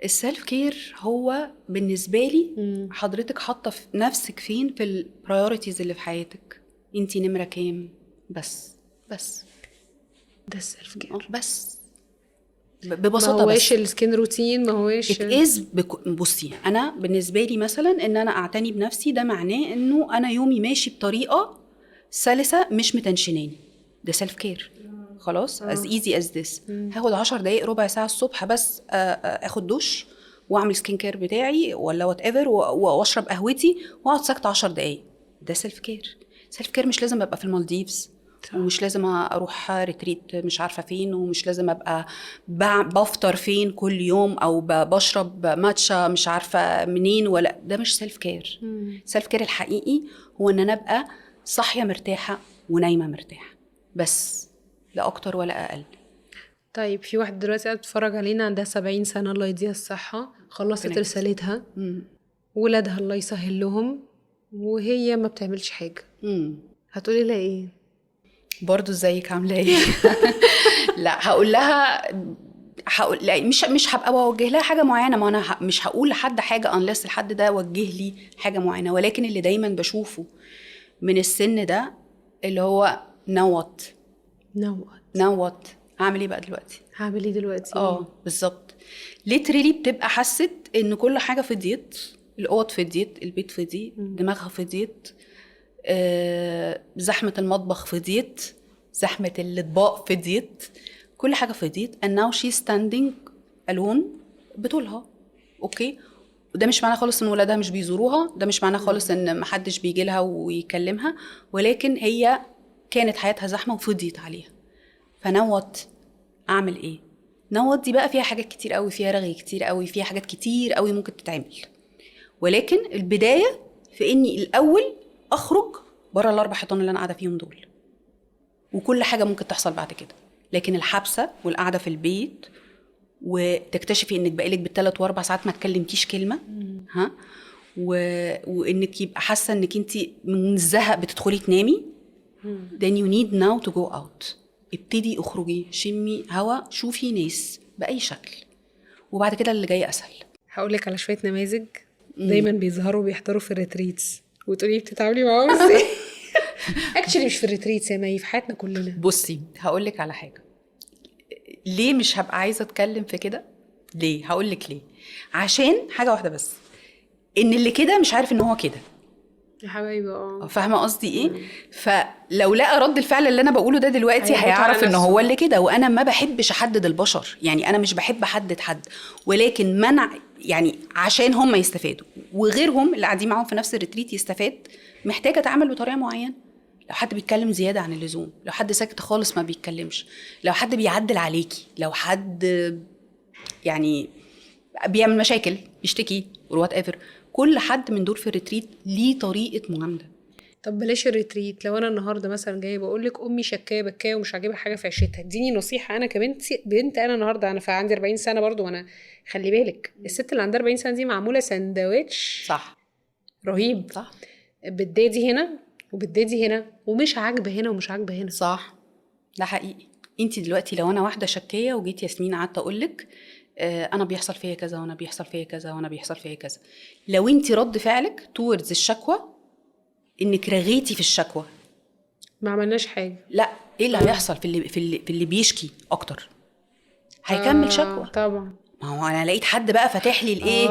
السيلف كير هو بالنسبه لي حضرتك حاطه في نفسك فين في البرايورتيز اللي في حياتك. انتي نمره كام؟ بس ده السيلف كير. بس ما ببساطه. هواش بس السكين روتين، ما هواش بصي، انا بالنسبه لي مثلا ان انا اعتني بنفسي، ده معناه انه انا يومي ماشي بطريقه سلسه مش متنشناني. ده سيلف كير. خلاص as easy as this. هاخد 10 دقايق ربع ساعه الصبح بس، اخد دش واعمل سكين كير بتاعي ولا وات ايفر، واشرب قهوتي واقعد ساكته 10 دقايق. ده سيلف كير. سيلف كير مش لازم ابقى في المالديفز، ومش لازم اروح ريتريت مش عارفه فين، ومش لازم ابقى بفطر فين كل يوم، او بشرب ماتشا مش عارفه منين. ولا ده مش سيلف كير. سيلف كير الحقيقي هو ان انا ابقى صاحيه مرتاحه ونايمه مرتاحه، بس لا اكتر ولا اقل. طيب في واحد دلوقتي قاعد بتتفرج علينا عندها 70 سنة الله يديها الصحة، خلصت رسالتها، ولادها الله يسهل لهم، وهي ما بتعملش حاجة. هتقولي لها ايه؟ برضو ازيك عامله ايه؟ لا، لا، مش هبقى بوجه لها حاجه معينه. ما انا مش هقول لحد حاجه unless الحد ده وجه لي حاجه معينه. ولكن اللي دايما بشوفه من السن ده اللي هو نوت هعمل ايه بقى دلوقتي؟ هعمل ايه دلوقتي؟ بالظبط. ليتريلي بتبقى حست ان كل حاجه فضيت، الاوض فضيت، البيت فضي، دماغها فضيت، زحمه المطبخ فضيت، زحمه الاطباق فضيت، كل حاجه فضيت. and now she's standing alone بطولها. اوكي، وده مش معناه خالص ان ولادها مش بيزوروها، ده مش معناه خالص ان محدش بيجي لها ويكلمها، ولكن هي كانت حياتها زحمه وفضيت عليها. فنوت اعمل ايه؟ نوت دي بقى فيها حاجات كتير قوي، فيها رغي كتير قوي، فيها حاجات كتير قوي ممكن تتعمل. ولكن البدايه في اني الاول اخرج بره الاربع حيطان اللي انا قاعده فيهم دول، وكل حاجه ممكن تحصل بعد كده. لكن الحبسه والقعده في البيت وتكتشفي انك بقالك بالثلاث واربع ساعات ما تكلمتيش كلمه، وانك يبقى حاسه انك انت من الزهق بتدخلي تنامي، then you need now to go out. ابتدي اخرجي، شمي هوا، شوفي ناس باي شكل، وبعد كده اللي جاي اسهل. هقولك على شويه نماذج دايما بيظهروا بيحضروا في الريتريتس، وتقولي بتتعاملي معاهم ازاي؟ اكشلي مش في الريتريتس يا مي، في حياتنا كلنا. بصي هقولك على حاجه. ليه مش هبقى عايزه اتكلم في كده؟ ليه؟ هقولك ليه. عشان حاجه واحده بس، ان اللي كده مش عارف ان هو كده يا حبايبي. فاهمه قصدي ايه؟ فلو لقى رد الفعل اللي انا بقوله ده دلوقتي هيعرف ان هو اللي كده. وانا ما بحبش احدد البشر، يعني انا مش بحب احدد حد، ولكن منع يعني عشان هم يستفادوا وغيرهم اللي قاعدين معاهم في نفس الريتريت يستفاد، محتاجه اتعامل بطريقه معينه. لو حد بيتكلم زياده عن اللزوم، لو حد ساكت خالص ما بيتكلمش، لو حد بيعدل عليكي، لو حد يعني بيعمل مشاكل، بيشتكي وات ايفر، كل حد من دول في الريتريت ليه طريقه معامله. طب بلاش الريتريت، لو انا النهارده مثلا جايه بقول لك امي شكايه بكايه ومش عاجبها حاجه في عيشتها، اديني نصيحه انا بنت انا النهارده، انا عندي 40 سنه برضو، وانا خلي بالك الست اللي عندها 40 سنه دي معموله سندوتش صح رهيب. صح. بتدادي هنا وبتدادي هنا، ومش عاجبه هنا ومش عاجبه هنا. صح، ده حقيقي. انت دلوقتي لو انا واحده شكيه وجيت ياسمين قعدت اقول لك انا بيحصل فيا كذا وانا بيحصل فيا كذا وانا بيحصل فيا كذا، لو انت رد فعلك towards الشكوى انك رغيتي في الشكوى، ما عملناش حاجه. لا ايه اللي هيحصل في اللي بيشكي اكتر؟ هيكمل شكوى. طبعا. ما هو انا لقيت حد بقى فاتح لي الايه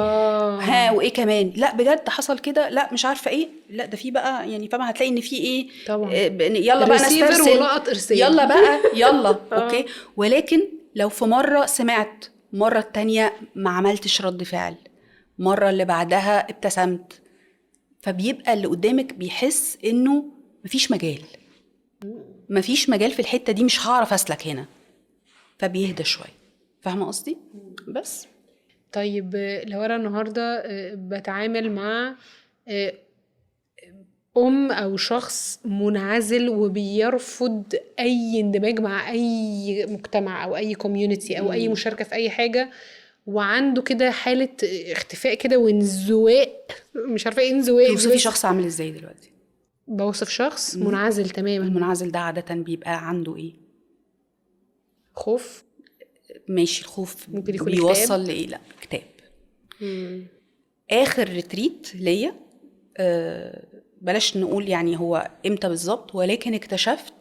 ها وايه كمان، لا بجد حصل كده، لا مش عارفه ايه، لا ده في بقى يعني فاهمه هتلاقي ان في ايه طبعا. يلا بقى نسترسل ولقط ارسال يلا بقى يلا اوكي. ولكن لو في مره سمعت، مره التانية ما عملتش رد فعل، مره اللي بعدها ابتسمت، فبيبقى اللي قدامك بيحس انه مفيش مجال في الحته دي، مش هعرف اسلك هنا، فبيهدى شويه. فاهمه قصدي؟ بس طيب لو انا النهارده بتعامل مع او شخص منعزل وبيرفض اي اندماج مع اي مجتمع او اي كوميونتي او اي مشاركه في اي حاجه، وعنده كده حاله اختفاء كده وانزواء، مش عارفه ايه انزواء. توصفي شخص عامل ازاي دلوقتي؟ بوصف شخص منعزل تماما. المنعزل ده عاده بيبقى عنده ايه؟ خوف. ماشي، الخوف ممكن يكون بيوصل لايه؟ لا اكتئاب. اخر ريتريت ليا بلاش نقول يعني هو امتى بالظبط، ولكن اكتشفت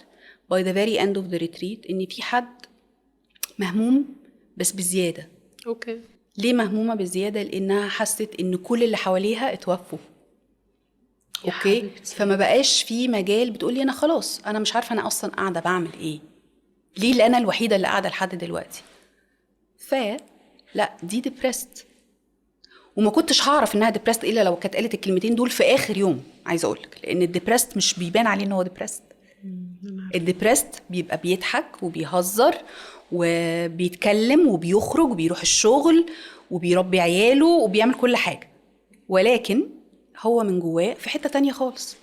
by the very end of the retreat ان في حد مهموم بس بزياده. اوكي. ليه مهمومه بزياده؟ لانها حست ان كل اللي حواليها اتوفوا. اوكي حبيبتي. فما بقاش في مجال، بتقولي انا خلاص انا مش عارفه انا اصلا قاعده بعمل ايه، ليه اللي انا الوحيده اللي قاعده لحد دلوقتي. لا دي ديبرست، وما كنتش هعرف انها ديبرست الا لو كانت قالت الكلمتين دول في اخر يوم. عايزه اقولك لان الديبرست مش بيبان عليه ان هو ديبرست. الديبرست بيبقى بيضحك وبيهزر وبيتكلم وبيخرج وبيروح الشغل وبيربي عياله وبيعمل كل حاجه، ولكن هو من جواه في حته تانية خالص.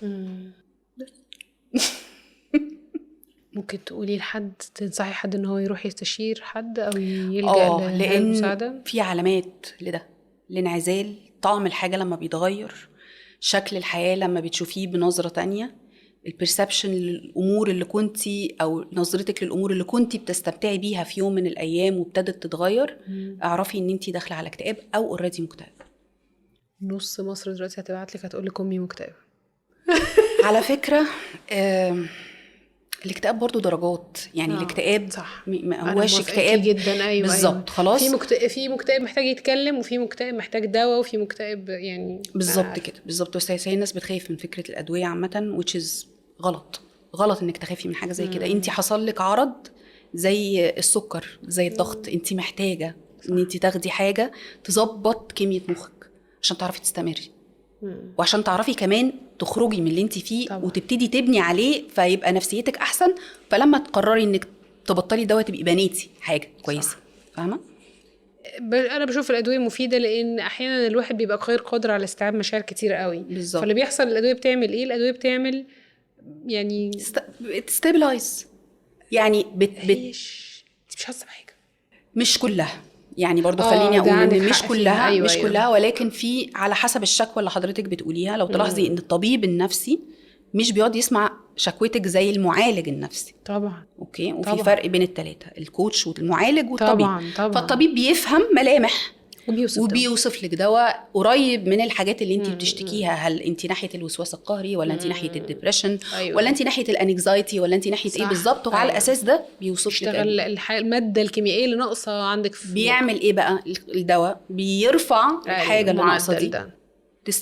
ممكن تقولي لحد، تنصحي حد ان هو يروح يستشير حد او يلجأ للمساعده؟ لان في علامات لده، الانعزال، طعم الحاجه لما بيتغير، شكل الحياه لما بتشوفيه بنظره تانية، البرسبشن للامور اللي كنتي او نظرتك للامور اللي كنتي بتستمتعي بيها في يوم من الايام وابتدت تتغير، اعرفي ان انتي داخله على اكتئاب او اوريدي مكتئبه. نص مصر دلوقتي هتبعت لك هتقول لك امي مكتئبه. على فكره الاكتئاب برضو درجات، يعني الاكتئاب ما هوش اكتئاب جدا. ايوه بالظبط. أيوة. خلاص في مكتئب محتاج يتكلم، وفي مكتئب محتاج دواء، وفي مكتئب يعني بالظبط كده بالظبط. بس هي الناس بتخاف من فكره الادويه عامه which is غلط انك تخافي من حاجه زي كده. انت حصل لك عرض زي السكر زي الضغط، انت محتاجه ان انت تاخدي حاجه تظبط كميه مخك عشان تعرفي تستمري، وعشان تعرفي كمان تخرجي من اللي انت فيه طبعا. وتبتدي تبني عليه فيبقى نفسيتك احسن، فلما تقرري انك تبطلي دواء تبقي بنيتي حاجه كويسه. فاهمه؟ انا بشوف الادويه مفيده لان احيانا الواحد بيبقى غير قادر على استيعاب مشاعر كتير قوي بالزبط. فاللي بيحصل الادويه بتعمل ايه؟ الادويه بتعمل يعني ستابلايز، يعني مش حاسه بحاجه، مش كلها يعني برضو خليني اقول ان مش كلها أيوة مش كلها ولكن في على حسب الشكوى اللي حضرتك بتقوليها. لو تلاحظي ان الطبيب النفسي مش بيقعد يسمع شكوتك زي المعالج النفسي طبعا. اوكي وفي طبعًا. فرق بين الثلاثه، الكوتش والمعالج والطبيب. طبعًا. فالطبيب بيفهم ملامح وبيوصف لك دواء قريب من الحاجات اللي انت بتشتكيها. هل انت ناحيه الوسواس القهري ولا انت ناحيه الديبريشن أيوة. ولا انت ناحيه الانكزايتي ولا انت ناحيه ايه بالظبط؟ وعلى الاساس ده بيوصف لك الماده الكيميائيه اللي ناقصه عندك بيعمل ايه بقى الدواء؟ بيرفع الحاجه اللي ناقصه دي،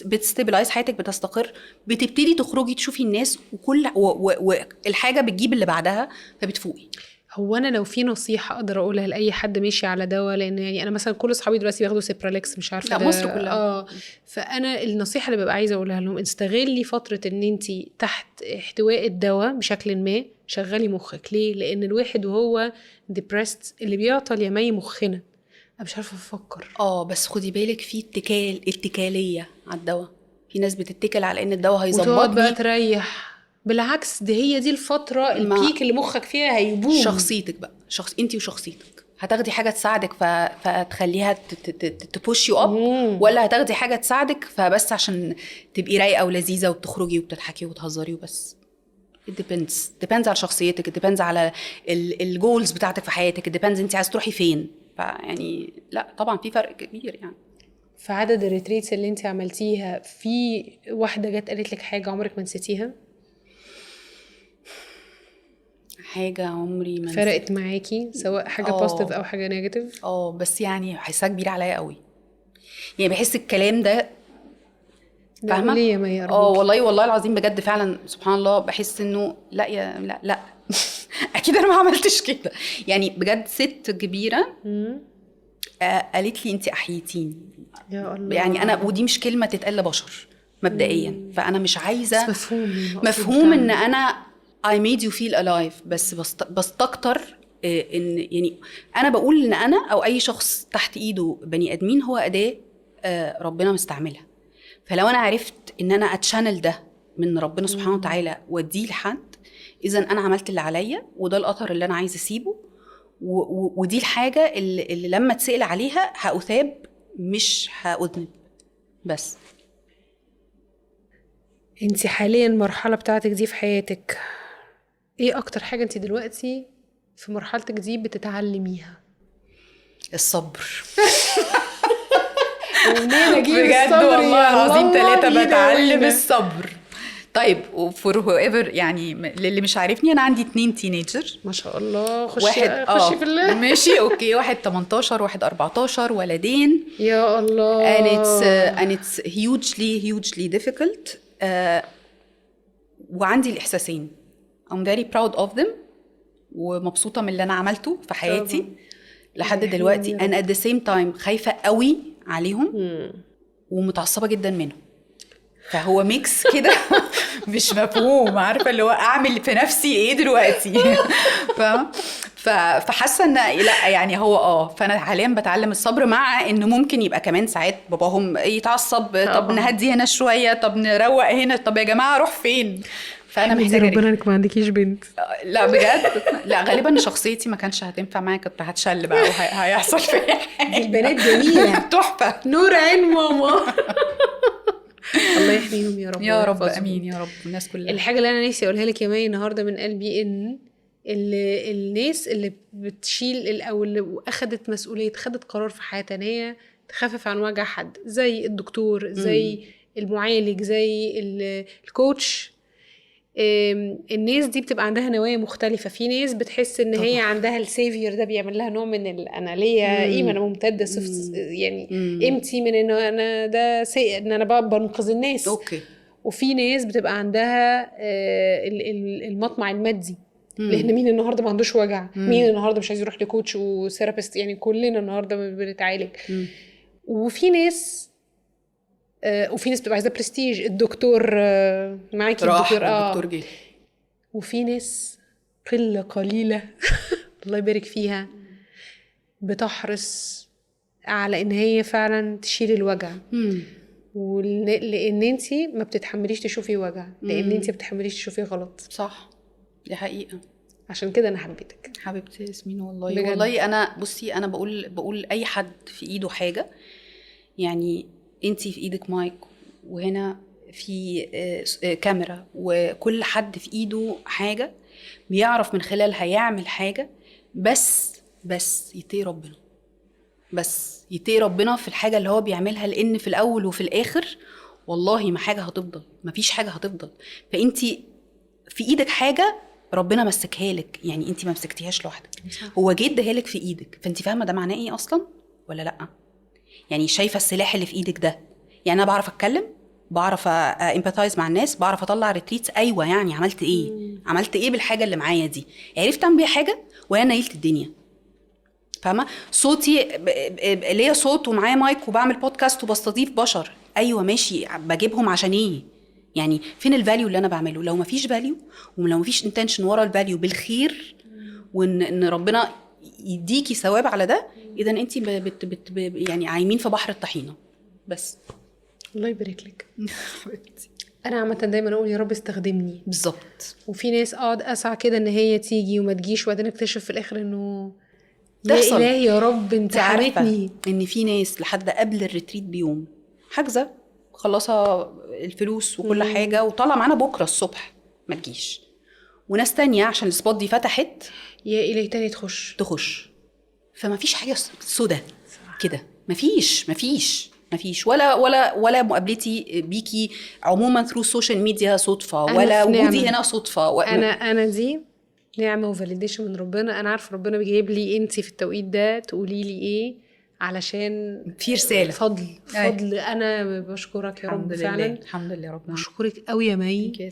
بتستابلايز حياتك، بتستقر، بتبتدي تخرجي تشوفي الناس وكل والحاجه بتجيب اللي بعدها فبتفوقي. هو انا لو في نصيحه اقدر اقولها لاي حد ماشي على دواء، لان يعني انا مثلا كل اصحابي دلوقتي بياخدوا سيبراليكس مش عارفه لا مصر كلها فانا النصيحه اللي ببقى عايزه اقولها لهم، استغلي فتره ان انت تحت احتواء الدواء بشكل ما، شغلي مخك. ليه؟ لان الواحد وهو ديبرست اللي بيعطل يمي مخنا، انا مش عارفه افكر. بس خدي بالك في اتكاليه على الدواء، في ناس بتتكل على ان الدواء هيظبطني بقى تريح. بالعكس دي هي دي الفتره البيك اللي مخك فيها هيبوم. شخصيتك بقى انت وشخصيتك، هتاخدي حاجه تساعدك فتخليها تبوش يو اب، ولا هتاخدي حاجه تساعدك فبس عشان تبقي رايقه ولذيذه وبتخرجي وبتضحكي وتهزري وبس. it depends على شخصيتك، it depends على الجولز بتاعتك في حياتك، it depends انت عايز تروحي فين. فيعني لا طبعا في فرق كبير يعني. في عدد الريتريتس اللي انت عملتيها، في واحدة جت قالت لك حاجة عمرك ما نسيتيها؟ حاجة عمري ما فرقت معاكي سواء حاجة بوزيتيف او حاجة نيجاتيف؟ بس يعني حاساها كبيرة عليا قوي، يعني بحس الكلام ده فاهمة؟ ليه ما يقربوكي؟ والله العظيم بجد فعلا سبحان الله بحس انه لا اكيد انا ما عملتش كده. يعني بجد ست كبيرة قالت لي انت احييتيني. يا الله. يعني انا ودي مش كلمة تتقال لبشر مبدئيا، فانا مش عايزة مفهوم ان انا I made you feel alive، بس بستكتر ان يعني انا بقول ان انا او اي شخص تحت ايده بني ادمين هو اداة ربنا مستعملها. فلو انا عرفت ان انا اتشانل ده من ربنا سبحانه وتعالى واديه لحد، اذا انا عملت اللي عليا، وده الاثر اللي انا عايزه اسيبه، ودي الحاجه اللي لما اتسال عليها هاثاب مش هاذنب. بس انت حاليا المرحله بتاعتك دي في حياتك، ايه اكتر حاجه انت دلوقتي في مرحلتك دي بتتعلميها؟ الصبر. بجد والله العظيم 3 بتعلم الصبر. طيب وفور هو ايفر يعني اللي مش عارفني، انا عندي 2 تينيجر ما شاء الله. خشي في الله. ماشي اوكي، واحد 18 واحد 14، ولدين. يا الله. and it's hugely difficult. وعندي الاحساسين I'm very proud of them، ومبسوطة من اللي انا عملته في حياتي طبعا لحد دلوقتي. and at the same time خايفة قوي عليهم ومتعصبة جدا منهم. فهو ميكس كده مش مفهوم، عارفة اللي هو اعمل في نفسي ايه دلوقتي. فحاسه ان لا يعني هو فانا حاليا بتعلم الصبر، مع انه ممكن يبقى كمان ساعات باباهم يتعصب، طب نهدي هنا شويه، طب نروق هنا، طب يا جماعه اروح فين. فانا محتاجه ربنا انك ما عندكيش بنت. لا بجد لا، غالبا شخصيتي ما كانش هتنفع معايا، كنت هتشل بقى وهيحصل فيها حاجه. البنات جميله تحفه، نور عين ماما. الله يحميهم يا رب. يا رب امين يا رب. الناس كلها. الحاجه اللي انا نفسي اقولها لك يا مي النهارده من قلبي، ان الناس اللي بتشيل او اللي اخدت مسؤوليه، خدت قرار في حياتها ان هي تخفف عن وجع حد، زي الدكتور، زي المعالج، زي الكوتش، الناس دي بتبقى عندها نوايا مختلفة. في ناس بتحس ان هي عندها السيفير ده بيعمل لها نوع من انا ليا قيمة، انا ممتدة يعني قيمتي من انه انا ده ان انا بنقذ الناس. أوكي. وفي ناس بتبقى عندها المطمع المادي، لان مين النهارده ما عندوش وجع؟ مين النهارده مش عايز يروح لكوتش وثيرابيست؟ يعني كلنا النهارده بنتعالج. وفي ناس بتبقى عايزه برستيج، الدكتور معاكي، الدكتور جه. وفي ناس قله قليله الله يبارك فيها بتحرص على ان هي فعلا تشيل الوجع، لان انتي ما بتتحمليش تشوفي وجع، لان انتي بتتحمليش تشوفي غلط. صح، دي حقيقه. عشان كده انا حبيتك حبيبتي ياسمين والله بجد. والله انا بصي، انا بقول اي حد في ايده حاجه، يعني انتي في ايدك مايك، وهنا في كاميرا، وكل حد في ايده حاجه بيعرف من خلالها يعمل حاجه، بس يتقي ربنا، بس يتقي ربنا في الحاجه اللي هو بيعملها، لان في الاول وفي الاخر والله ما حاجه هتفضل، ما فيش حاجه هتفضل. فانتي في ايدك حاجه ربنا مسكها لك، يعني انتي ما مسكتيهاش لوحدك، هو جه اداها لك في ايدك. فانتي فاهمه ده معناه ايه اصلا ولا لا؟ يعني شايفه السلاح اللي في ايدك ده؟ يعني انا بعرف اتكلم، بعرف امباثايز مع الناس، بعرف اطلع ريتريتس. ايوه، يعني عملت ايه بالحاجه اللي معايا دي؟ عرفت اعمل بيها حاجه وانا نيلت الدنيا. فاهمه؟ صوتي ليا صوت ومعايا مايك وبعمل بودكاست وبستضيف بشر. ايوه ماشي، بجيبهم عشان ايه؟ يعني فين الفاليو اللي انا بعمله؟ لو مفيش فاليو، ولو مفيش انتنشن ورا الفاليو بالخير، وان ربنا يديكي ثواب على ده، اذا انت يعني عايمين في بحر الطحينه بس. الله يبارك لك حبيبتي. انا عامه دايما اقول يا رب استخدمني. بالظبط. وفي ناس اقعد اسعى كده ان هي تيجي وما تجيش، وبعدين اكتشف في الاخر انه تحصل. يا إلهي يا رب انت حميتني. ان في ناس لحد قبل الريتريت بيوم حاجزه خلصها الفلوس وكل حاجه، وطالعه معانا بكره الصبح ما تجيش، وناس تانية عشان السبوت دي فتحت يا إلهي تاني تخش. فما فيش حاجة سودة كده، مفيش ولا مقابلتي بيكي عموما ثرو السوشيال ميديا صدفة، ولا وجودي هنا صدفة. انا دي نعمة وفاليديشن من ربنا. انا عارفه ربنا بيجيب لي انتي في التوقيت ده تقولي لي ايه، علشان في رسالة فضل انا بشكرك يا رب فعلا. الحمد لله ربنا بشكرك قوي يا مي،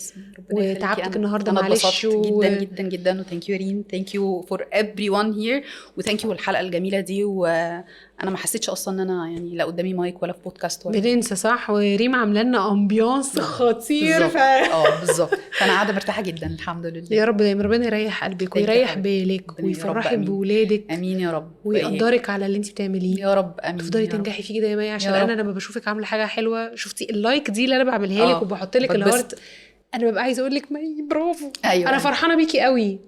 وتعبتك النهارده معلش جدا جدا. وثانك يو ريم، ثانك يو فور everyone here، وثانك يو الحلقه الجميله دي. وانا ما حسيتش اصلا ان انا يعني لا قدامي مايك ولا في بودكاست ولا بننسى صح. وريم عامله لنا امبيانس خطير بالظبط. فانا قاعده مرتاحه جدا الحمد لله. يا رب دايما ربنا يريح قلبك ويريح بالك ويفرحك بولادك. امين يا رب. ويقدرك على اللي انت بتعمليه يا رب. امين. تفضلي تنجحي فيه كده يا مي، عشان انا لما بشوفك عامله حاجه حلوه، شفتي اللايك دي اللي انا بعملها لك وبحط لك الهارت، انا ببقى عايزه اقول لك مي برافو. أيوة. انا فرحانه بيكي قوي.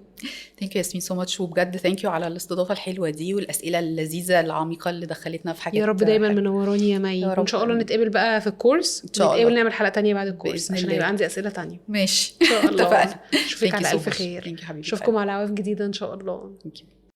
ثانك يو ياسمين سو ماتش، وبجد ثانك يو على الاستضافه الحلوه دي والاسئله اللذيذه العميقه اللي دخلتنا في حاجات. يا رب دايما منوراني يا مي. وان شاء الله نتقابل بقى في الكورس، نتقابل نعمل حلقه تانية بعد الكورس عشان يبقى عندي اسئله تانية. ماشي ان شاء الله. اتفقنا. اشوفك على الف خير. اشوفكم على عواف جديده ان شاء الله.